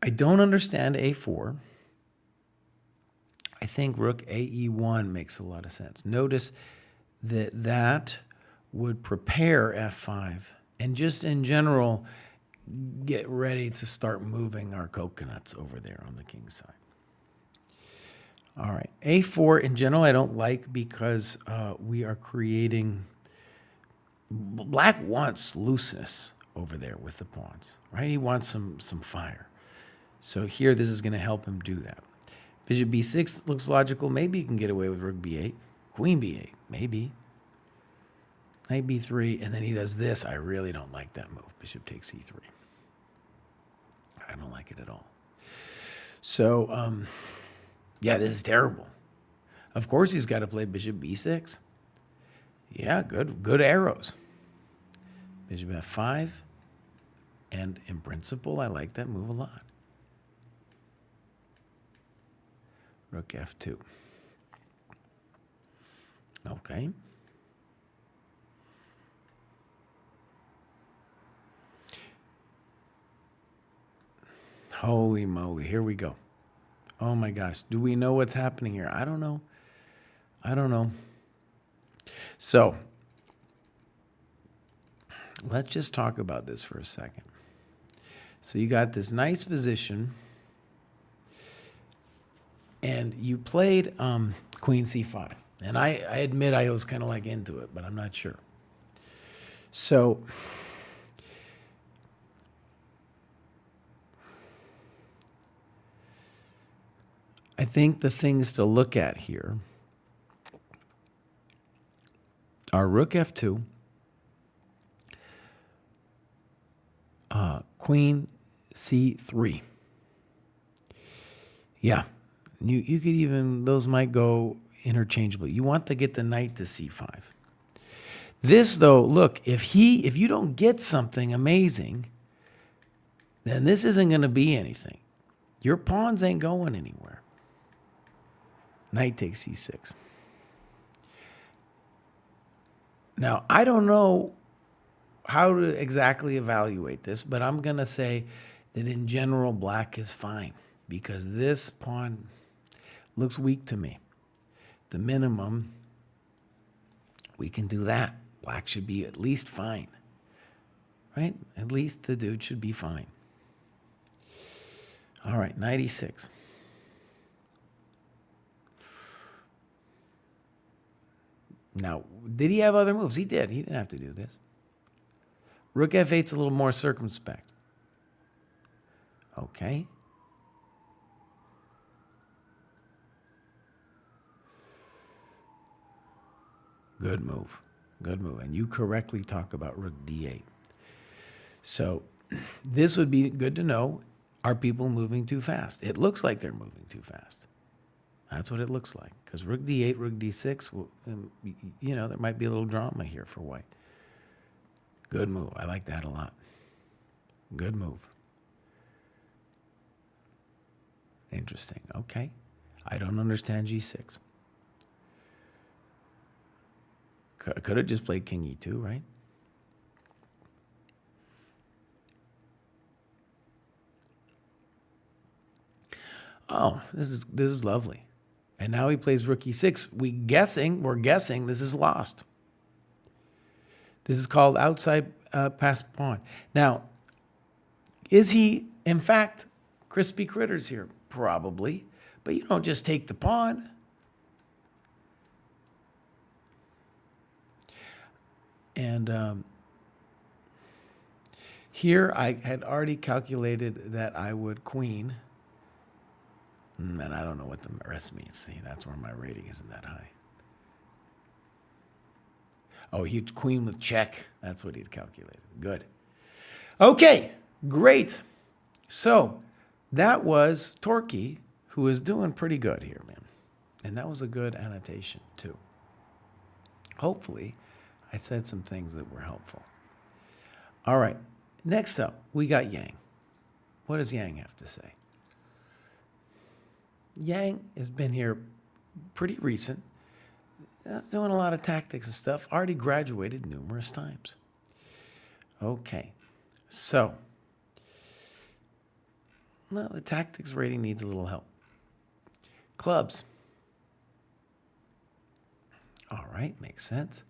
[SPEAKER 1] I don't understand a4. I think rook ae1 makes a lot of sense. Notice that that would prepare f5 and just in general get ready to start moving our coconuts over there on the king's side. All right, a4 in general I don't like because we are creating, black wants looseness over there with the pawns, right? He wants some fire. So here this is going to help him do that. Bishop b6 looks logical. Maybe you can get away with rook b8. Queen b8, maybe. Knight b3, and then he does this. I really don't like that move. Bishop takes e3. I don't like it at all. So, yeah, this is terrible. Of course he's got to play bishop b6. Yeah, good arrows. Bishop f5. And in principle, I like that move a lot. Rook f2. Okay. Holy moly, here we go. Oh my gosh, do we know what's happening here? I don't know. I don't know. So, let's just talk about this for a second. So you got this nice position, and you played queen c5. And I admit I was kind of like into it, but I'm not sure. So I think the things to look at here are rook f2, queen c3. Yeah, you could even, those might go interchangeably. You want to get the knight to c5. This, though, look, if you don't get something amazing, then this isn't going to be anything. Your pawns ain't going anywhere. Knight takes c6. Now, I don't know how to exactly evaluate this, but I'm going to say that in general, black is fine because this pawn looks weak to me. The minimum, we can do that. Black should be at least fine, right? At least the dude should be fine. All right, knight e6. Now, did he have other moves? He did. He didn't have to do this. Rook f8's a little more circumspect. Okay. Good move. Good move. And you correctly talk about rook d8. So this would be good to know. Are people moving too fast? It looks like they're moving too fast. That's what it looks like. Because rook d8, rook d6, you know, there might be a little drama here for white. Good move. I like that a lot. Good move. Interesting. Okay. I don't understand g6. Could have just played king e2, right? Oh, this is lovely. And now he plays rook e6. We're guessing this is lost. This is called outside pass pawn. Now, is he, in fact, crispy critters here? Probably. But you don't just take the pawn. And here I had already calculated that I would queen. And I don't know what the rest means. See, that's where my rating isn't that high. Oh, he'd queen with check. That's what he'd calculated. Good. Okay, great. So that was Torquay, who is doing pretty good here, man. And that was a good annotation, too. Hopefully, I said some things that were helpful. All right, next up, we got Yang. What does Yang have to say? Yang has been here pretty recent. That's doing a lot of tactics and stuff. Already graduated numerous times. Okay, so well, the tactics rating needs a little help. Clubs. All right, makes sense.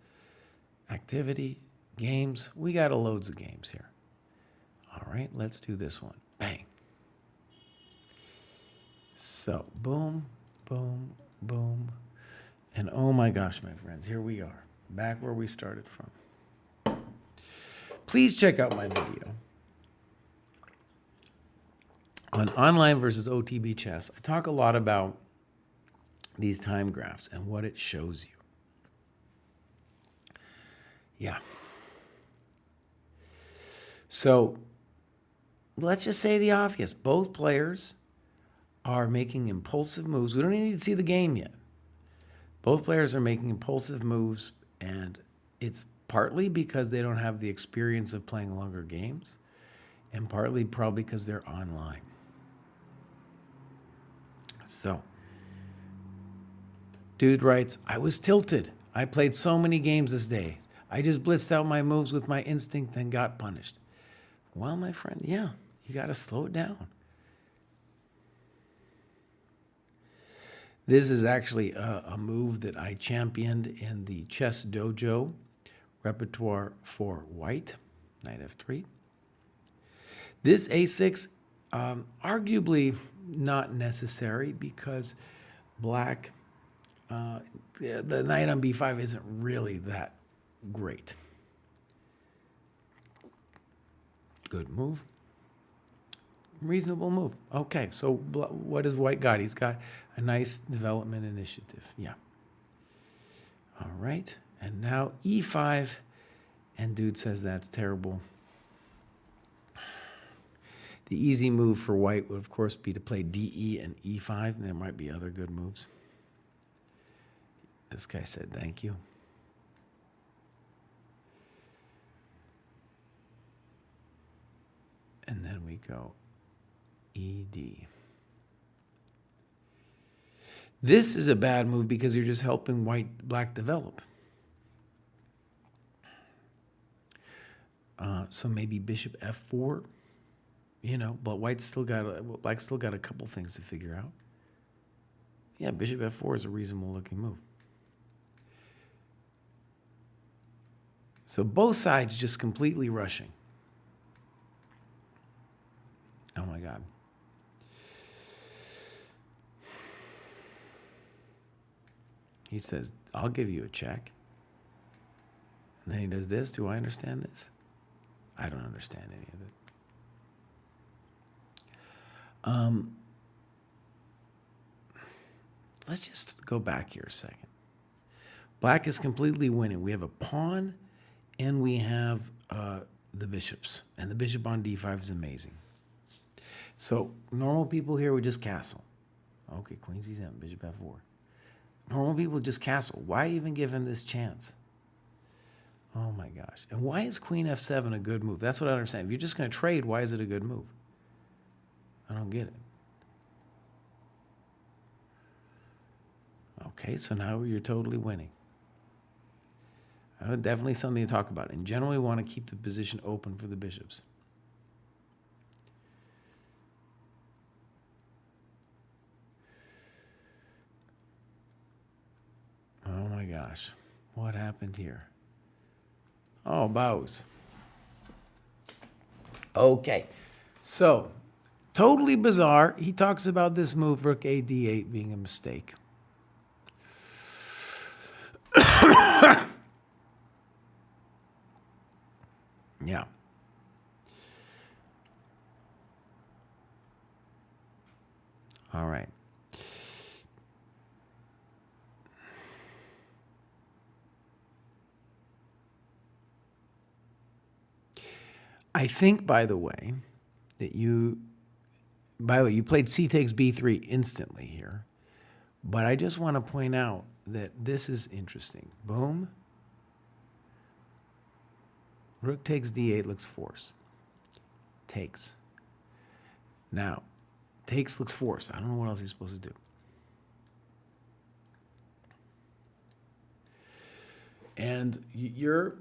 [SPEAKER 1] Activity, games. We got loads of games here. All right, let's do this one. Bang. So, boom, boom, boom. And oh my gosh, my friends, here we are, back where we started from. Please check out my video on online versus OTB chess. I talk a lot about these time graphs and what it shows you. Yeah. So let's just say the obvious. Both players are making impulsive moves. We don't even need to see the game yet. Both players are making impulsive moves, and it's partly because they don't have the experience of playing longer games, and partly probably because they're online. So, dude writes, I was tilted. I played so many games this day. I just blitzed out my moves with my instinct and got punished. Well, my friend, yeah, you got to slow it down. This is actually a move that I championed in the ChessDojo repertoire for white, knight f3. This a6, arguably not necessary because black, the knight on b5 isn't really that great. Good move. Reasonable move. Okay, so what has white got? He's got a nice development initiative. Yeah. All right, and now e5, and dude says that's terrible. The easy move for white would, of course, be to play de and e5, and there might be other good moves. This guy said thank you. And then we go ED. This is a bad move because you're just helping black develop. So maybe bishop f4, you know, but black's still got a couple things to figure out. Yeah, bishop f4 is a reasonable looking move. So both sides just completely rushing. Oh my God. He says, I'll give you a check. And then he does this. Do I understand this? I don't understand any of it. Let's just go back here a second. Black is completely winning. We have a pawn, and we have the bishops. And the bishop on d5 is amazing. So normal people here would just castle. Okay, queen c7, bishop f4. Normal people just castle. Why even give him this chance? Oh my gosh. And why is queen f7 a good move? That's what I don't understand. If you're just going to trade, why is it a good move? I don't get it. Okay, so now you're totally winning. Definitely something to talk about. In general, we want to keep the position open for the bishops. Oh my gosh. What happened here? Oh, bows. Okay. So, totally bizarre. He talks about this move, rook a d8, being a mistake. Yeah. All right. I think, by the way, that you played c takes b3 instantly here. But I just want to point out that this is interesting. Boom. Rook takes d8 looks forced. Takes. Now, takes looks forced. I don't know what else he's supposed to do. And you're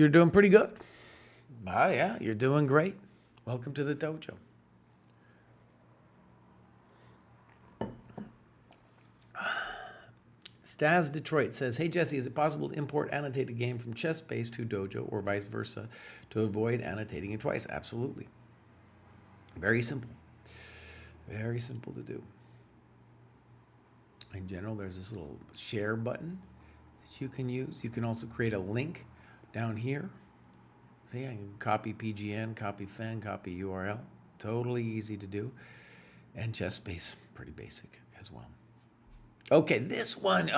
[SPEAKER 1] doing pretty good. Oh, yeah, you're doing great. Welcome to the dojo. Stas Detroit says, hey, Jesse, is it possible to import annotated game from ChessBase to Dojo or vice versa to avoid annotating it twice? Absolutely. Very simple. Very simple to do. In general, there's this little share button that you can use. You can also create a link down here. See, I can copy PGN, copy FEN, copy URL. Totally easy to do. And ChessBase, pretty basic as well. Okay, this one.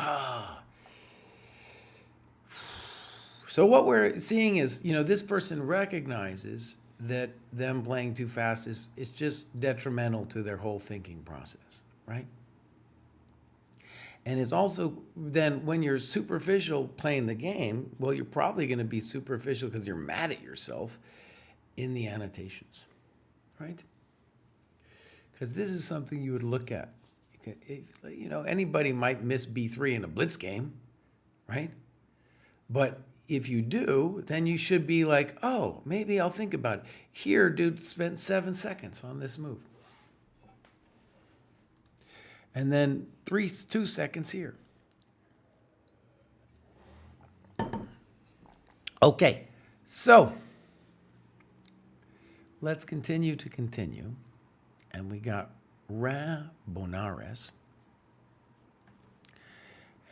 [SPEAKER 1] So what we're seeing is, this person recognizes that them playing too fast is just detrimental to their whole thinking process, right? And it's also then when you're superficial playing the game, well, you're probably going to be superficial because you're mad at yourself in the annotations, right? Because this is something you would look at. Anybody might miss b3 in a blitz game, right? But if you do, then you should be like, oh, maybe I'll think about it. Here, dude spent 7 seconds on this move. And then 2 seconds here. Okay, so let's continue. And we got Rabonares.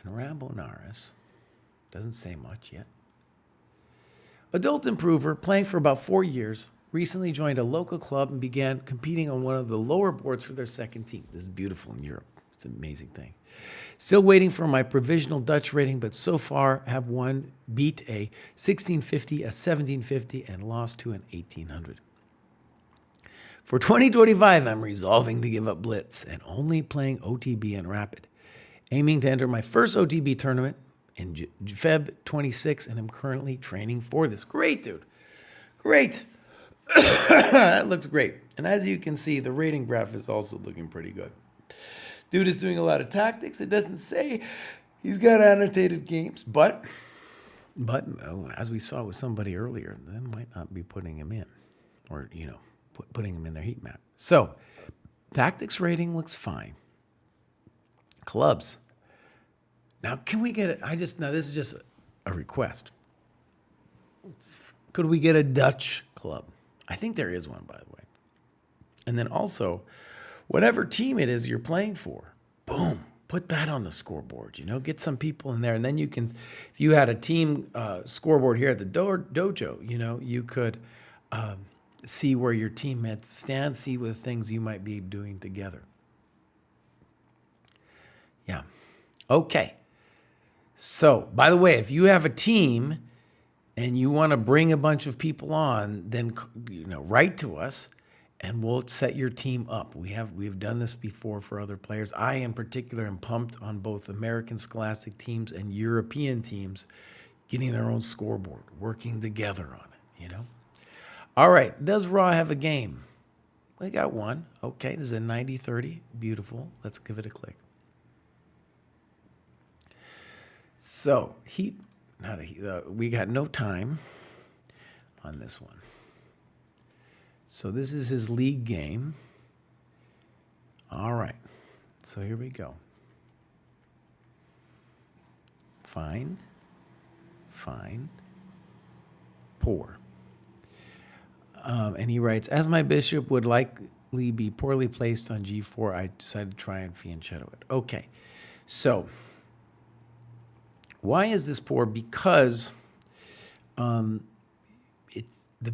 [SPEAKER 1] And Rabonares doesn't say much yet. Adult improver, playing for about 4 years, recently joined a local club and began competing on one of the lower boards for their second team. This is beautiful in Europe. It's an amazing thing. Still waiting for my provisional Dutch rating, but so far have beat a 1650, a 1750, and lost to an 1800. For 2025, I'm resolving to give up Blitz and only playing OTB and Rapid. Aiming to enter my first OTB tournament in Feb 26, and I'm currently training for this. Great, dude. Great. That looks great. And as you can see, the rating graph is also looking pretty good. Dude is doing a lot of tactics. It doesn't say he's got annotated games, but as we saw with somebody earlier, they might not be putting him in, or putting him in their heat map. So, tactics rating looks fine. Clubs. Now, can we get it? Now this is just a request. Could we get a Dutch club? I think there is one, by the way. And then also, whatever team it is you're playing for, boom, put that on the scoreboard, get some people in there. And then you can, if you had a team scoreboard here at the dojo, you could see where your teammates stand, see what things you might be doing together. Yeah. Okay. So, by the way, if you have a team and you want to bring a bunch of people on, then write to us and we'll set your team up. We've done this before for other players. I, in particular, am pumped on both American Scholastic teams and European teams getting their own scoreboard, working together on it, All right, does Raw have a game? We got one. Okay, this is a 90-30. Beautiful. Let's give it a click. So, we got no time on this one. So this is his league game. All right. So here we go. Fine. Fine. Poor. And he writes, as my bishop would likely be poorly placed on g4, I decided to try and fianchetto it. Okay. So why is this poor? Because the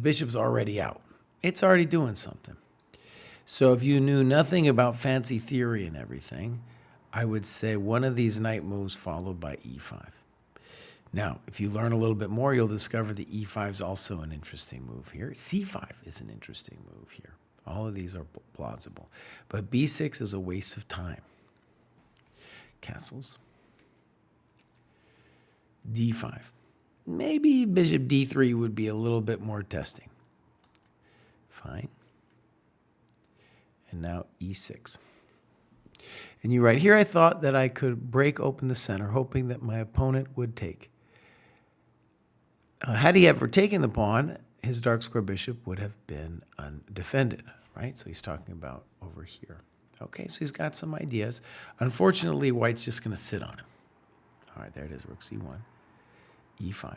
[SPEAKER 1] bishop's already out. It's already doing something. So if you knew nothing about fancy theory and everything, I would say one of these knight moves followed by e5. Now, if you learn a little bit more, you'll discover that e5 is also an interesting move here. c5 is an interesting move here. All of these are plausible. But b6 is a waste of time. Castles. d5. Maybe bishop d3 would be a little bit more testing. Fine. And now e6. And you write, here I thought that I could break open the center, hoping that my opponent would take. Had he ever taken the pawn, his dark square bishop would have been undefended, right? So he's talking about over here. Okay, so he's got some ideas. Unfortunately, white's just going to sit on him. All right, there it is, rook c1. e5.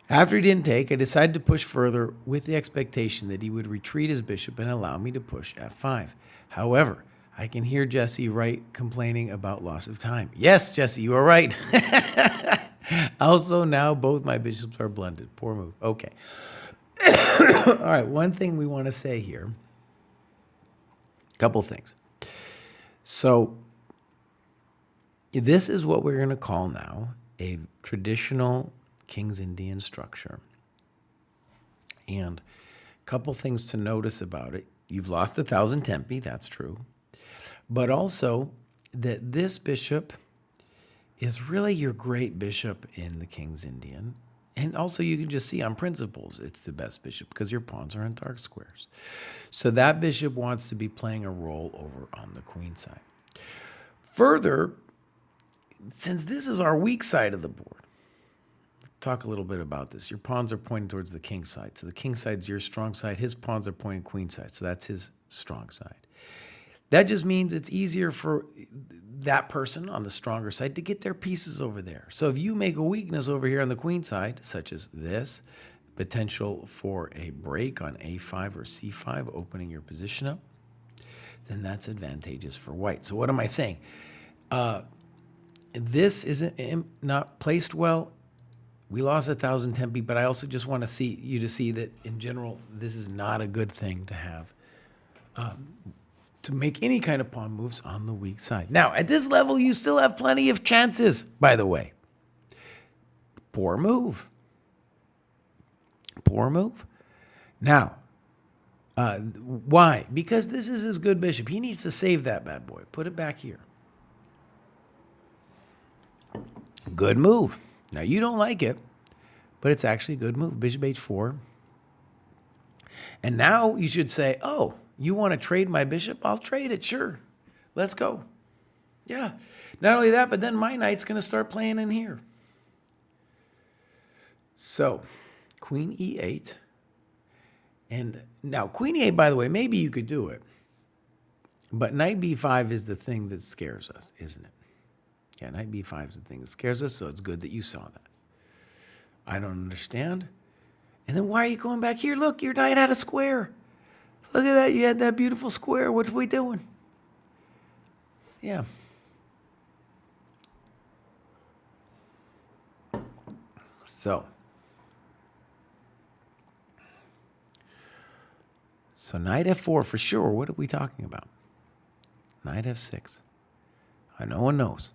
[SPEAKER 1] After he didn't take, I decided to push further with the expectation that he would retreat his bishop and allow me to push f5. However, I can hear Jesse Wright complaining about loss of time. Yes, Jesse, you are right. Also, now both my bishops are blended. Poor move. Okay. All right, one thing we want to say here. A couple things. So this is what we're going to call now a traditional King's Indian structure. And a couple things to notice about it. You've lost 1,000 tempi, that's true. But also that this bishop is really your great bishop in the King's Indian. And also you can just see on principles, it's the best bishop because your pawns are in dark squares. So that bishop wants to be playing a role over on the queen side. Further, since this is our weak side of the board, talk a little bit about this. Your pawns are pointing towards the king side. So the king side's your strong side. His pawns are pointing queen side. So that's his strong side. That just means it's easier for that person on the stronger side to get their pieces over there. So if you make a weakness over here on the queen side, such as this, potential for a break on a5 or c5, opening your position up, then that's advantageous for white. So what am I saying? This isn't not placed well. We lost 1,000 tempi, but I also just want to see you to see that in general, this is not a good thing to have to make any kind of pawn moves on the weak side. Now, at this level, you still have plenty of chances, by the way. Poor move. Poor move. Now, why? Because this is his good bishop. He needs to save that bad boy. Put it back here. Good move. Now, you don't like it, but it's actually a good move. Bishop h4. And now you should say, oh, you want to trade my bishop? I'll trade it, sure. Let's go. Yeah. Not only that, but then my knight's going to start playing in here. So, queen e8. And now, queen e8, by the way, maybe you could do it. But knight b5 is the thing that scares us, isn't it? Yeah, knight b5 is the thing that scares us, so it's good that you saw that. I don't understand. And then why are you going back here? Look, your knight had a square. Look at that. You had that beautiful square. What are we doing? Yeah. So knight f4 for sure. What are we talking about? Knight f6. No one knows.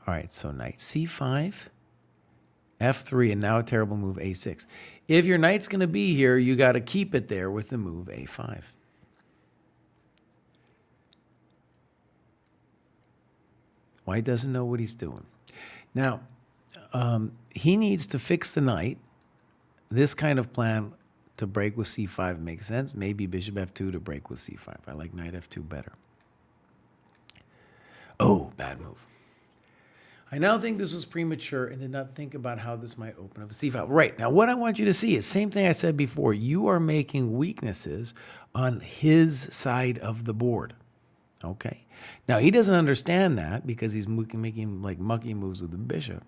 [SPEAKER 1] All right, so knight c5, f3, and now a terrible move, a6. If your knight's going to be here, you got to keep it there with the move a5. White doesn't know what he's doing. Now, he needs to fix the knight. This kind of plan to break with c5 makes sense. Maybe bishop f2 to break with c5. I like knight f2 better. Oh, bad move. I now think this was premature and did not think about how this might open up a c5. Right, now what I want you to see is same thing I said before. You are making weaknesses on his side of the board. Okay? Now, he doesn't understand that because he's making like mucky moves with the bishop.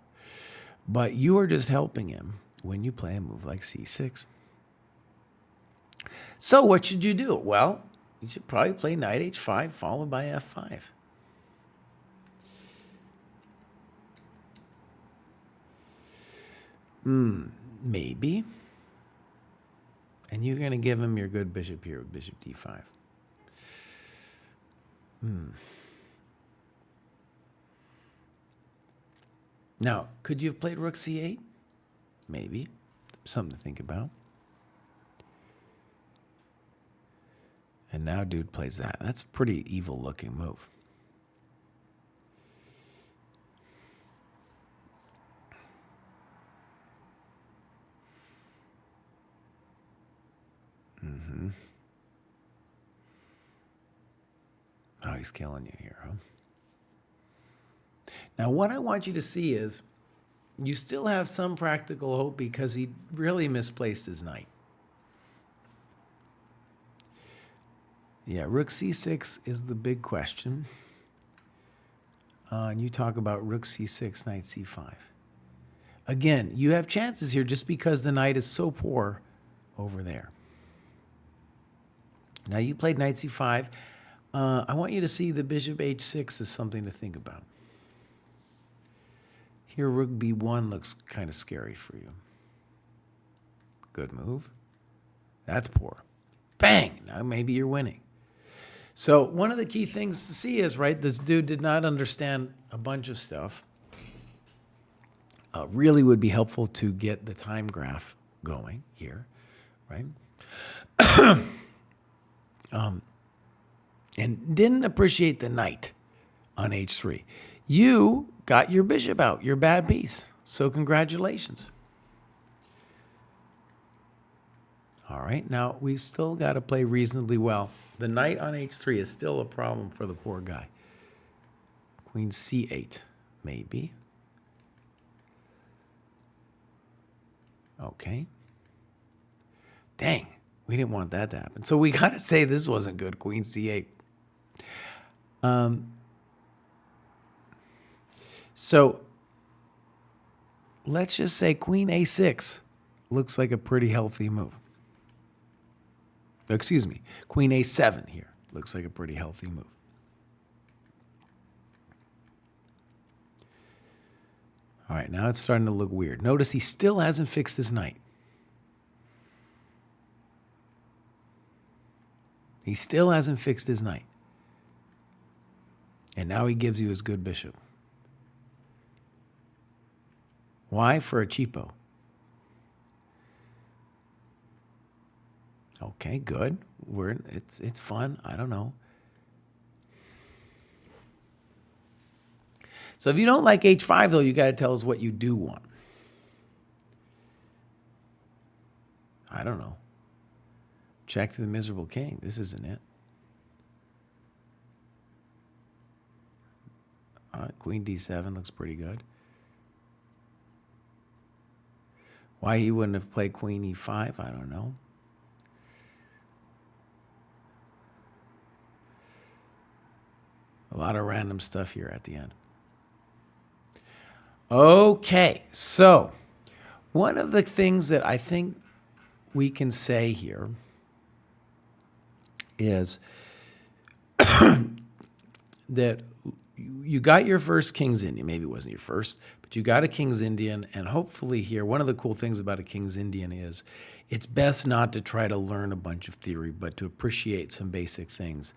[SPEAKER 1] But you are just helping him when you play a move like c6. So what should you do? Well, you should probably play knight h5 followed by f5. Maybe. And you're going to give him your good bishop here with bishop d5. Now, could you have played rook c8? Maybe. Something to think about. And now dude plays that. That's a pretty evil looking move. Oh, he's killing you here, huh? Now, what I want you to see is you still have some practical hope because he really misplaced his knight. Yeah, rook c6 is the big question. And you talk about rook c6, knight c5. Again, you have chances here just because the knight is so poor over there. Now, you played knight c5. I want you to see the bishop h6 is something to think about. Here, rook b1 looks kind of scary for you. Good move. That's poor. Bang! Now maybe you're winning. So one of the key things to see is, right, this dude did not understand a bunch of stuff. Really would be helpful to get the time graph going here, right? And didn't appreciate the knight on h3. You got your bishop out, your bad piece. So congratulations. All right, now we still got to play reasonably well. The knight on h3 is still a problem for the poor guy. Queen c8, maybe. Okay. Dang, we didn't want that to happen. So we got to say this wasn't good, queen c8. So let's just say queen a6 looks like a pretty healthy move. Excuse me, queen a7 here looks like a pretty healthy move. All right, now it's starting to look weird. Notice he still hasn't fixed his knight. He still hasn't fixed his knight. And now he gives you his good bishop. Why? For a cheapo. Okay, good. It's fun. I don't know. So if you don't like h5, though, you got to tell us what you do want. I don't know. Check to the miserable king. This isn't it. All right, queen d7 looks pretty good. Why he wouldn't have played queen e5, I don't know. A lot of random stuff here at the end. Okay, so one of the things that I think we can say here is that you got your first King's Indian. Maybe it wasn't your first, but you got a King's Indian. And hopefully here, one of the cool things about a King's Indian is it's best not to try to learn a bunch of theory, but to appreciate some basic things.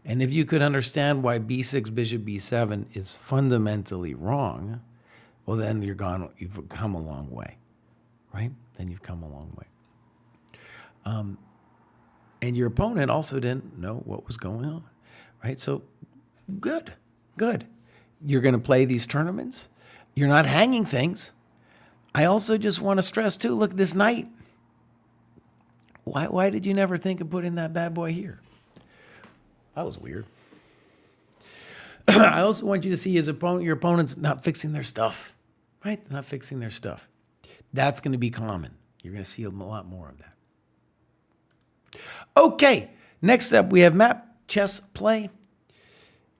[SPEAKER 1] And if you could understand why b6, bishop b7 is fundamentally wrong, well, then you've come a long way, right? Then you've come a long way. And your opponent also didn't know what was going on, right? So good. You're going to play these tournaments. You're not hanging things. I also just want to stress too, look, this knight. Why did you never think of putting that bad boy here? That was weird. I also want you to see your opponent's not fixing their stuff, right? They're not fixing their stuff. That's going to be common. You're going to see a lot more of that. Okay, next up we have Matt Chess Play.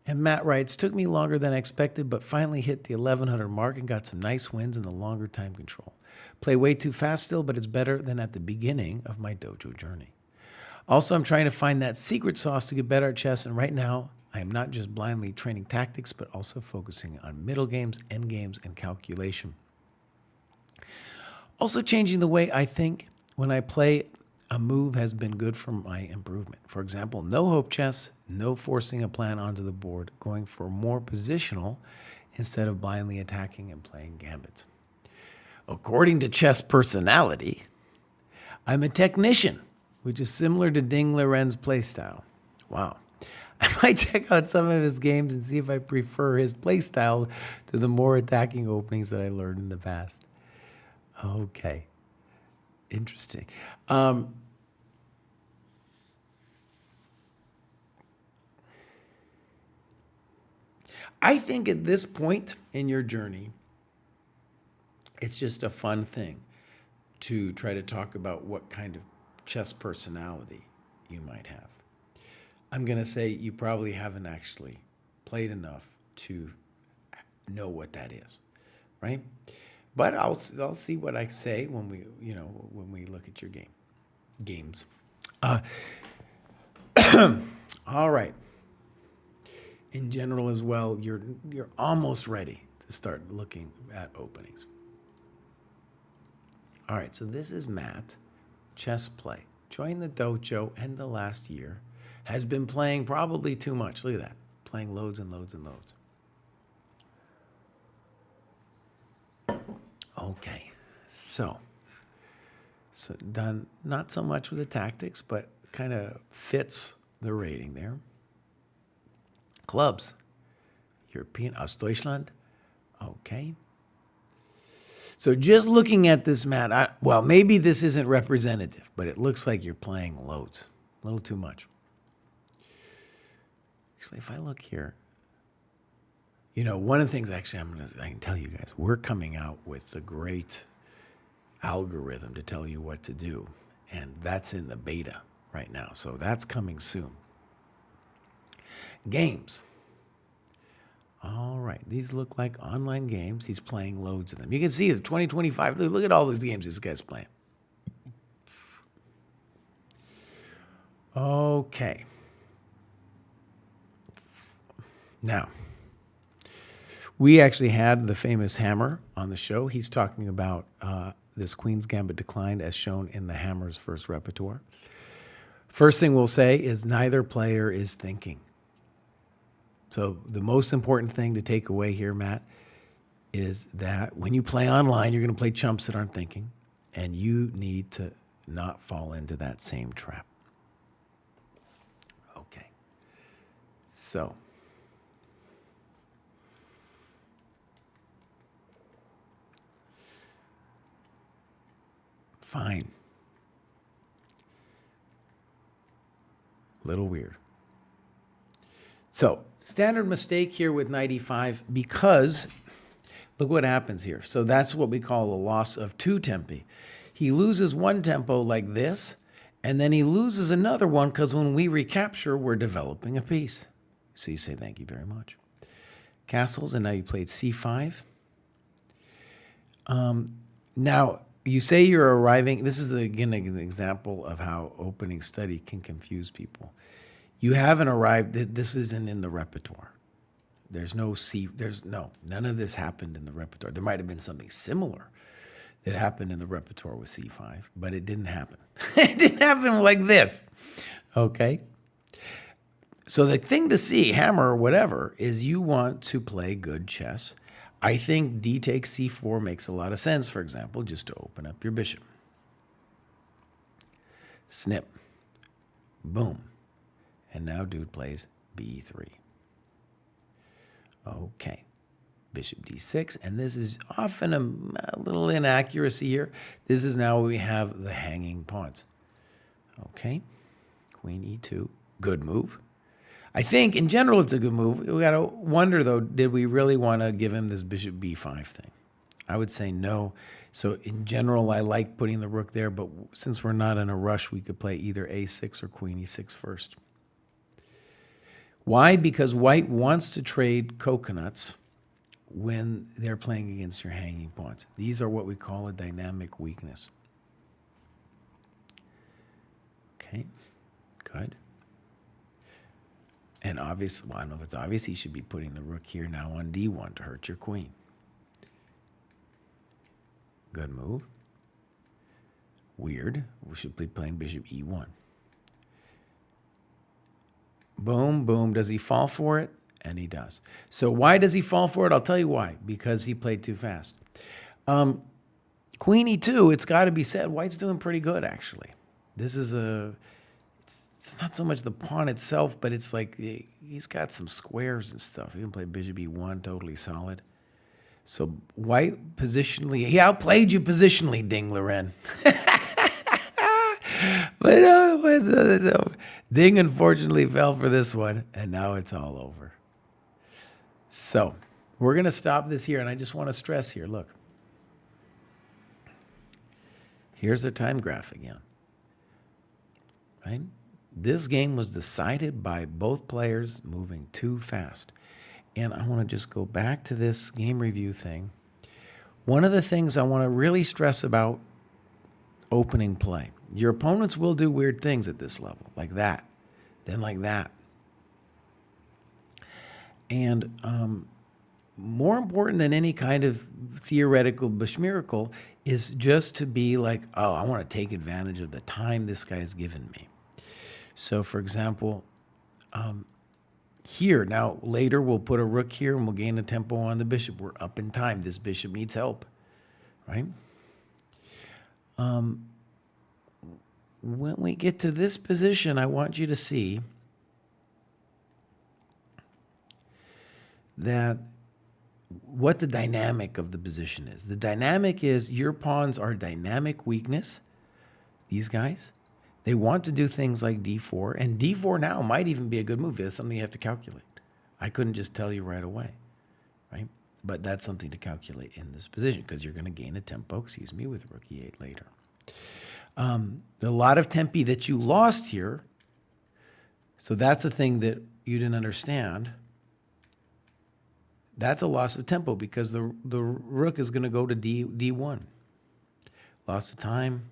[SPEAKER 1] And Matt writes, took me longer than I expected, but finally hit the 1100 mark and got some nice wins in the longer time control. Play way too fast still, but it's better than at the beginning of my dojo journey. Also, I'm trying to find that secret sauce to get better at chess, and right now, I am not just blindly training tactics, but also focusing on middle games, end games, and calculation. Also, changing the way I think when I play a move has been good for my improvement. For example, no hope chess, no forcing a plan onto the board, going for more positional instead of blindly attacking and playing gambits. According to Chess Personality, I'm a technician, which is similar to Ding Liren's playstyle. Wow. I might check out some of his games and see if I prefer his playstyle to the more attacking openings that I learned in the past. Okay. Interesting. I think at this point in your journey, it's just a fun thing to try to talk about what kind of chess personality you might have. I'm going to say you probably haven't actually played enough to know what that is, right? But I'll see what I say when we look at your games. All right. In general as well, you're almost ready to start looking at openings. All right, so this is Matt, Chess Play. Joined the dojo and the last year. Has been playing probably too much. Look at that. Playing loads and loads and loads. Okay, so done not so much with the tactics, but kind of fits the rating there. Clubs. European, Ostdeutschland. Okay. So just looking at this, Matt, well, maybe this isn't representative, but it looks like you're playing loads. A little too much. Actually, if I look here, one of the things actually I can tell you guys, we're coming out with the great algorithm to tell you what to do. And that's in the beta right now. So that's coming soon. Games. All right. These look like online games. He's playing loads of them. You can see the 2025. Look at all these games this guy's playing. Okay. Now, we actually had the famous Hammer on the show. He's talking about this Queen's Gambit declined as shown in the Hammer's first repertoire. First thing we'll say is neither player is thinking. So the most important thing to take away here, Matt, is that when you play online, you're going to play chumps that aren't thinking, and you need to not fall into that same trap. Okay. So fine. Little weird. So, standard mistake here with knight e5 because look what happens here. So that's what we call a loss of 2 tempi. He loses 1 tempo like this, and then he loses another one because when we recapture, we're developing a piece. So you say thank you very much. Castles, and now you played c5. Now, you say you're arriving. This is, again, an example of how opening study can confuse people. You haven't arrived. This isn't in the repertoire. There's no C. None of this happened in the repertoire. There might have been something similar that happened in the repertoire with C5, but it didn't happen. It didn't happen like this. Okay. So the thing to see, hammer or whatever, is you want to play good chess. I think D takes C4 makes a lot of sense, for example, just to open up your bishop. Snip. Boom. And now dude plays B3. Okay. Bishop D6, and this is often a little inaccuracy here. This is now we have the hanging pawns. Okay. Queen E2. Good move. I think in general it's a good move. We got to wonder though, did we really want to give him this bishop b5 thing? I would say no. So in general, I like putting the rook there, but since we're not in a rush, we could play either a6 or queen e6 first. Why? Because white wants to trade coconuts when they're playing against your hanging pawns. These are what we call a dynamic weakness. Okay, good. And obviously, well, I don't know if it's obvious, he should be putting the rook here now on d1 to hurt your queen. Good move. Weird. We should be playing bishop e1. Boom, boom. Does he fall for it? And he does. So why does he fall for it? I'll tell you why. Because he played too fast. Queen e2, it's got to be said, white's doing pretty good, actually. This is it's not so much the pawn itself, but it's like he's got some squares and stuff. He can play bishop e1, totally solid. So white positionally, he outplayed you positionally, Ding Loren. But Ding unfortunately fell for this one, and now it's all over. So we're going to stop this here, and I just want to stress here, look. Here's the time graph again. Right? This game was decided by both players moving too fast. And I want to just go back to this game review thing. One of the things I want to really stress about opening play. Your opponents will do weird things at this level, like that, then like that. And more important than any kind of theoretical miracle is just to be like, oh, I want to take advantage of the time this guy's given me. So, for example, here, now later we'll put a rook here and we'll gain a tempo on the bishop. We're up in time. This bishop needs help, right? When we get to this position, I want you to see that what the dynamic of the position is. The dynamic is your pawns are dynamic weakness, these guys. They want to do things like d4, and d4 now might even be a good move. That's something you have to calculate. I couldn't just tell you right away, right? But that's something to calculate in this position because you're going to gain a tempo, with rook e8 later. A lot of tempi that you lost here, so that's a thing that you didn't understand. That's a loss of tempo because the rook is going to go to d1. Loss of time.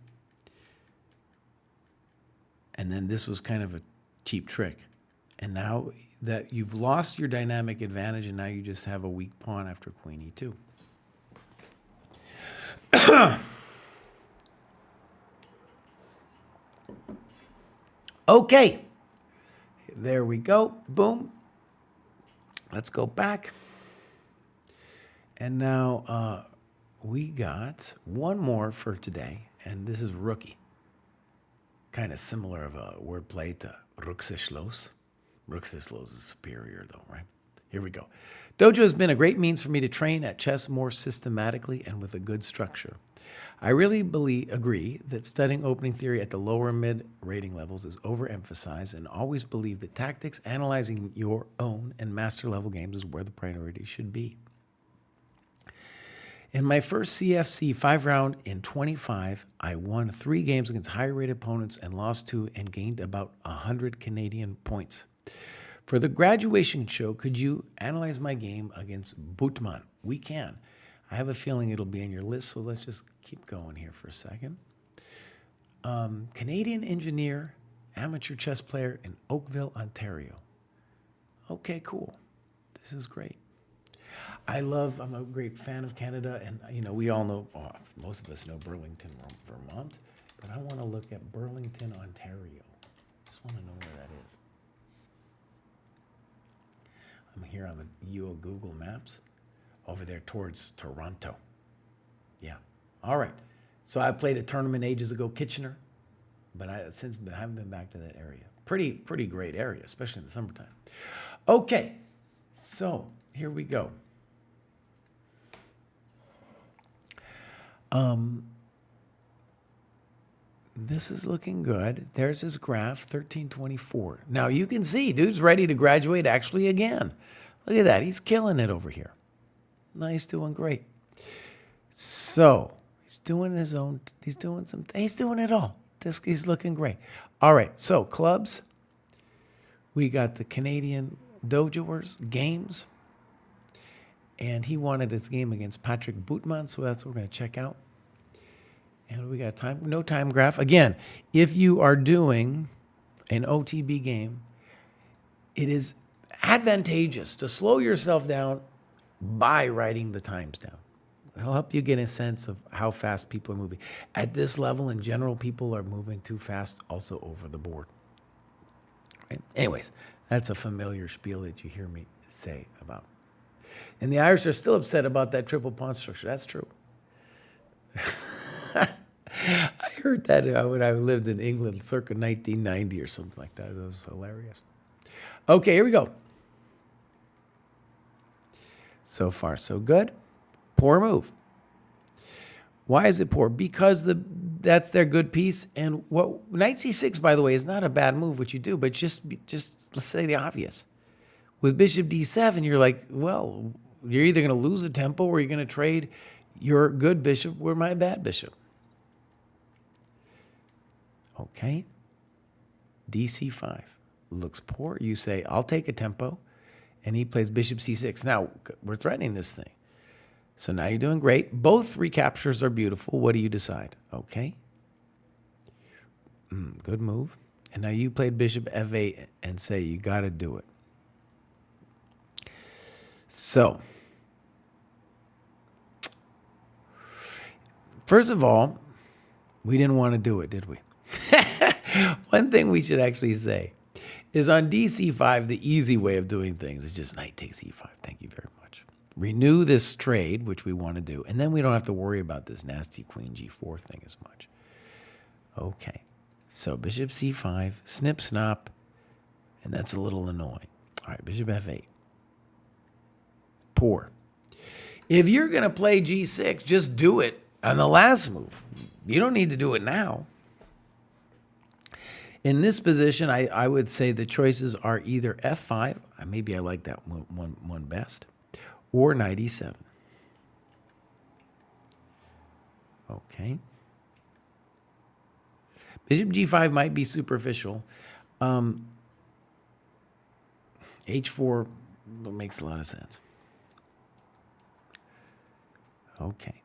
[SPEAKER 1] And then this was kind of a cheap trick. And now that you've lost your dynamic advantage and now you just have a weak pawn after queen e2. Okay. There we go. Boom. Let's go back. And now we got one more for today, and this is rookie. Kind of similar of a wordplay to Rücksichtslos. Rücksichtslos is superior, though, right? Here we go. Dojo has been a great means for me to train at chess more systematically and with a good structure. I really agree that studying opening theory at the lower mid rating levels is overemphasized and always believe that tactics, analyzing your own and master level games is where the priority should be. In my first CFC 5-round in 25, I won 3 games against higher-rated opponents and lost 2 and gained about 100 Canadian points. For the graduation show, could you analyze my game against Boutman? We can. I have a feeling it'll be in your list, so let's just keep going here for a second. Canadian engineer, amateur chess player in Oakville, Ontario. Okay, cool. This is great. I'm a great fan of Canada, and we all know, most of us know Burlington, Vermont, but I want to look at Burlington, Ontario. Just want to know where that is. I'm here on the Google Maps, over there towards Toronto. Yeah. All right. So I played a tournament ages ago, Kitchener, but I haven't been back to that area. Pretty great area, especially in the summertime. Okay. So here we go. This is looking good. There's his graph, 1324. Now you can see, dude's ready to graduate actually again. Look at that. He's killing it over here. No, he's doing great. So he's doing his own, he's doing it all. He's looking great. All right. So clubs, we got the Canadian Dojoers games. And he wanted his game against Patrick Boutman, so that's what we're going to check out. And we got no time graph. Again, if you are doing an OTB game, it is advantageous to slow yourself down by writing the times down. It'll help you get a sense of how fast people are moving. At this level, in general, people are moving too fast also over the board. Right? Anyways, that's a familiar spiel that you hear me say about. And the Irish are still upset about that triple pawn structure. That's true. I heard that when I lived in England circa 1990 or something like that. It was hilarious. Okay, here we go. So far, so good. Poor move. Why is it poor? Because that's their good piece. And knight c6, by the way, is not a bad move, what you do, but just let's say the obvious. With bishop d7, you're like, well, you're either going to lose a tempo or you're going to trade your good bishop with my bad bishop. Okay. dc5 looks poor. You say, I'll take a tempo. And he plays bishop c6. Now, we're threatening this thing. So now you're doing great. Both recaptures are beautiful. What do you decide? Okay. Good move. And now you played bishop f8 and say, you got to do it. So, first of all, we didn't want to do it, did we? One thing we should actually say is on dc5, the easy way of doing things is just knight takes e5. Thank you very much. Renew this trade, which we want to do, and then we don't have to worry about this nasty queen g4 thing as much. Okay, so bishop c5, snip, snap, and that's a little annoying. All right, bishop f8. Poor. If you're going to play g6, just do it on the last move. You don't need to do it now. In this position, I would say the choices are either f5, maybe I like that one best, or knight e7. Okay. Bishop g5 might be superficial. h4 makes a lot of sense. Okay.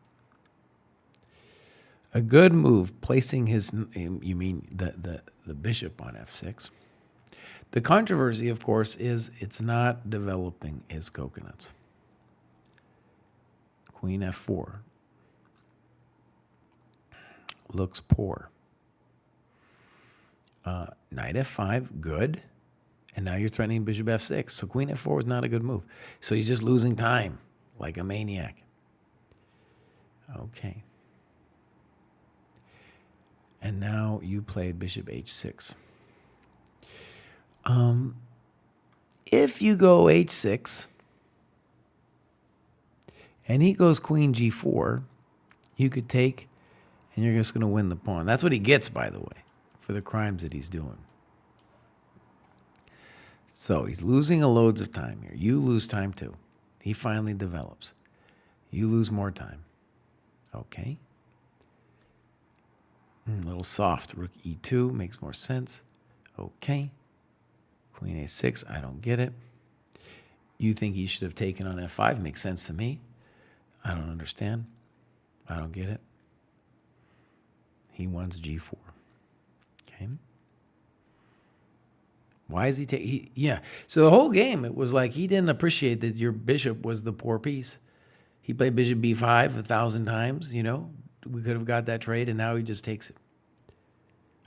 [SPEAKER 1] A good move, placing his, you mean the bishop on f6. The controversy, of course, is it's not developing his coconuts. Queen f4 looks poor. Knight f5, good. And now you're threatening bishop f6. So queen f4 is not a good move. So he's just losing time like a maniac. Okay. And now you played bishop h6. If you go h6 and he goes queen g4, you could take and you're just going to win the pawn. That's what he gets, by the way, for the crimes that he's doing. So he's losing loads of time here. You lose time too. He finally develops. You lose more time. Okay. A little soft. Rook e2 makes more sense. Okay. Queen a6, I don't get it. You think he should have taken on f5, makes sense to me. I don't understand. I don't get it. He wants g4. Okay. Why is he taking? Yeah. So the whole game, it was like he didn't appreciate that your bishop was the poor piece. He played bishop b5 1,000 times. We could have got that trade, and now he just takes it.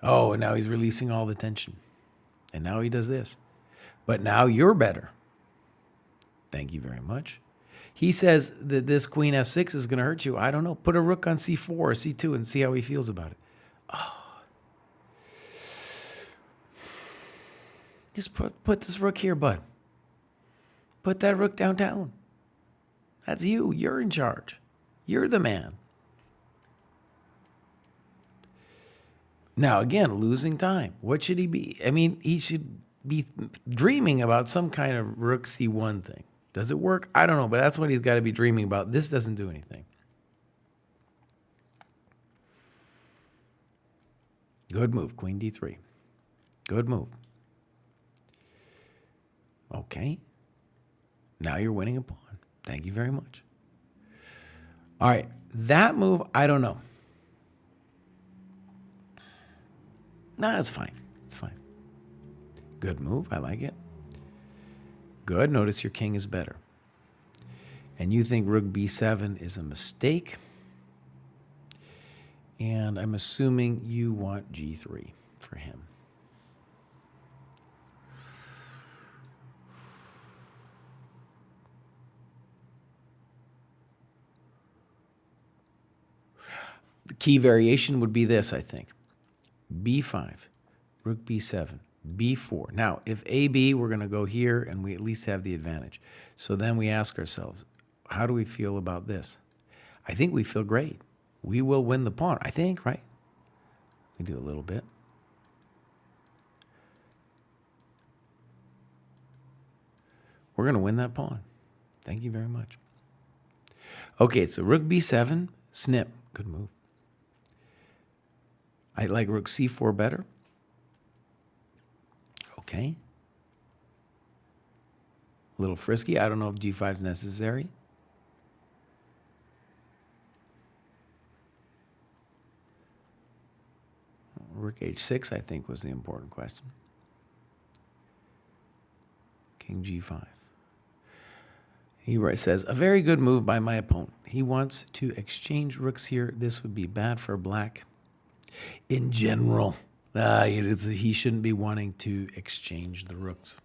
[SPEAKER 1] Oh, and now he's releasing all the tension, and now he does this. But now you're better. Thank you very much. He says that this queen f6 is going to hurt you. I don't know. Put a rook on c4 or c2 and see how he feels about it. Just put this rook here, bud. Put that rook downtown. That's you. You're in charge. You're the man. Now, again, losing time. What should he be? I mean, he should be dreaming about some kind of rook c1 thing. Does it work? I don't know, but that's what he's got to be dreaming about. This doesn't do anything. Good move, queen d3. Good move. Okay. Now you're winning a pawn. Thank you very much. All right. That move, I don't know. Nah, it's fine. It's fine. Good move. I like it. Good. Notice your king is better. And you think rook b7 is a mistake. And I'm assuming you want g3 for him. The key variation would be this, I think. b5, rook b7, b4. Now, if AB, we're going to go here, and we at least have the advantage. So then we ask ourselves, how do we feel about this? I think we feel great. We will win the pawn, I think, right? We do a little bit. We're going to win that pawn. Thank you very much. Okay, so rook b7, snip. Good move. I like rook c4 better. Okay. A little frisky. I don't know if g5 is necessary. Rook h6, I think, was the important question. King g5. He says, a very good move by my opponent. He wants to exchange rooks here. This would be bad for black. In general, he shouldn't be wanting to exchange the rooks.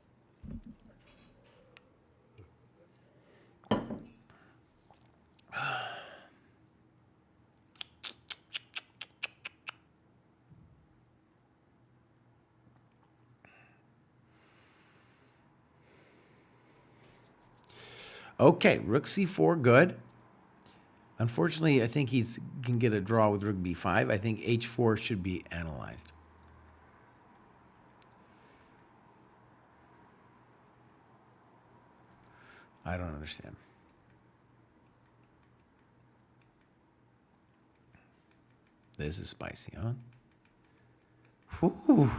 [SPEAKER 1] Okay, rook c4, good. Unfortunately, I think he can get a draw with rook b5. I think h4 should be analyzed. I don't understand. This is spicy, huh? Whew.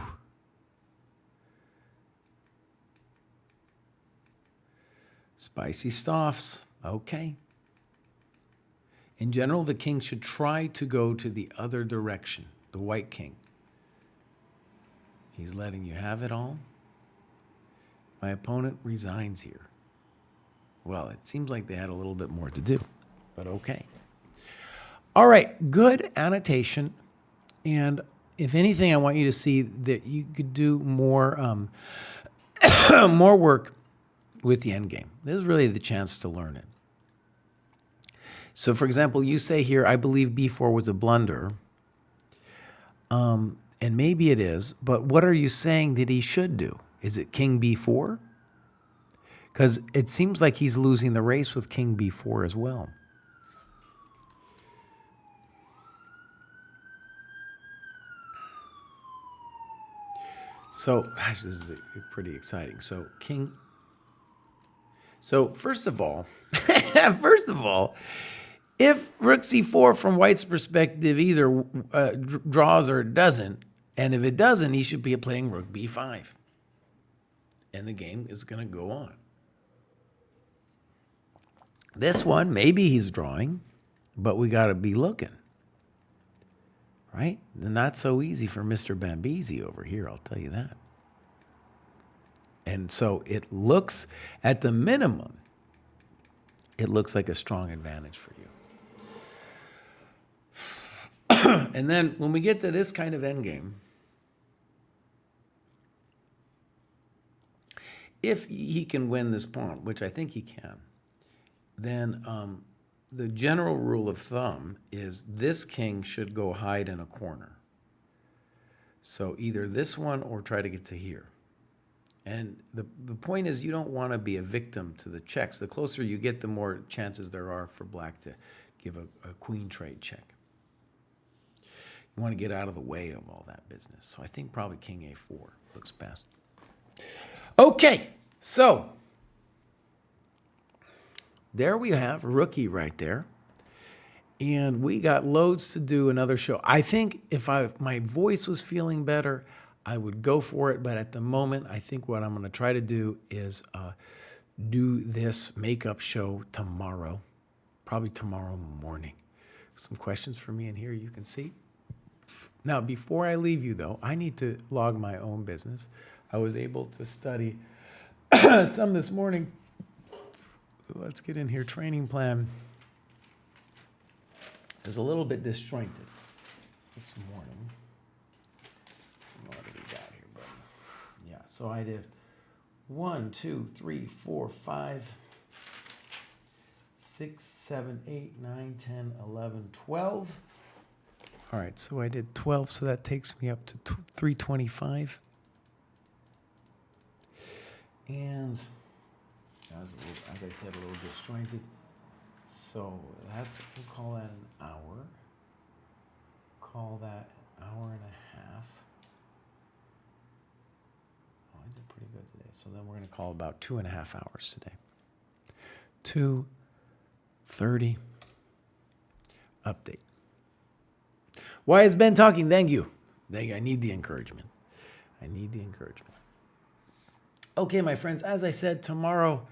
[SPEAKER 1] Spicy stuffs. Okay. In general, the king should try to go to the other direction, the white king. He's letting you have it all. My opponent resigns here. Well, it seems like they had a little bit more to do, but okay. All right, good annotation. And if anything, I want you to see that you could do more, more work with the endgame. This is really the chance to learn it. So, for example, you say here, I believe b4 was a blunder. And maybe it is, but what are you saying that he should do? Is it king b4? Because it seems like he's losing the race with king b4 as well. So, gosh, this is pretty exciting. So, first of all, if rook c4 from white's perspective either draws or doesn't, and if it doesn't, he should be playing rook b5. And the game is going to go on. This one, maybe he's drawing, but we got to be looking. Right? Not so easy for Mr. Bambisi over here, I'll tell you that. And so it looks, at the minimum, it looks like a strong advantage for you. And then when we get to this kind of endgame, if he can win this pawn, which I think he can, then the general rule of thumb is this king should go hide in a corner. So either this one or try to get to here. And the point is you don't want to be a victim to the checks. The closer you get, the more chances there are for black to give a queen trade check. You want to get out of the way of all that business. So I think probably king a4 looks best. Okay, so there we have a rookie right there. And we got loads to do another show. I think if my voice was feeling better, I would go for it. But at the moment, I think what I'm going to try to do is do this makeup show tomorrow, probably tomorrow morning. Some questions for me in here you can see. Now, before I leave you, though, I need to log my own business. I was able to study some this morning. Let's get in here. Training plan. It was a little bit disjointed this morning. What do we got here, buddy? Yeah, so I did 1, 2, 3, 4, 5, 6, 7, 8, 9, 10, 11, 12. All right, so I did 12, so that takes me up to 325. And as I said, a little disjointed. So we'll call that an hour. Call that an hour and a half. Oh, I did pretty good today. So then we're going to call about 2.5 hours today. 2:30. Update. Why is Ben talking? Thank you. I need the encouragement. Okay, my friends, as I said, tomorrow...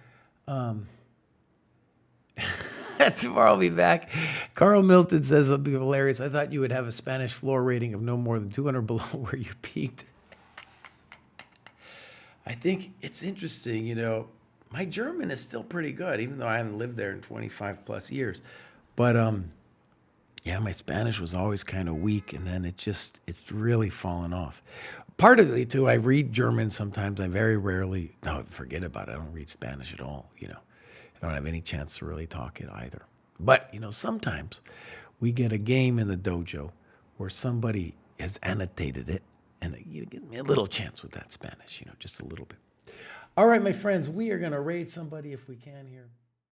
[SPEAKER 1] Tomorrow I'll be back. Carl Milton says something hilarious. I thought you would have a Spanish floor rating of no more than 200 below where you peaked. I think it's interesting, you know, my German is still pretty good, even though I haven't lived there in 25 plus years. But yeah, my Spanish was always kind of weak, and then it's really fallen off. Part of it, too, I read German sometimes. I very rarely, no, forget about it. I don't read Spanish at all, you know. I don't have any chance to really talk it either. But, you know, sometimes we get a game in the dojo where somebody has annotated it, and you give me a little chance with that Spanish, you know, just a little bit. All right, my friends, we are going to raid somebody if we can here.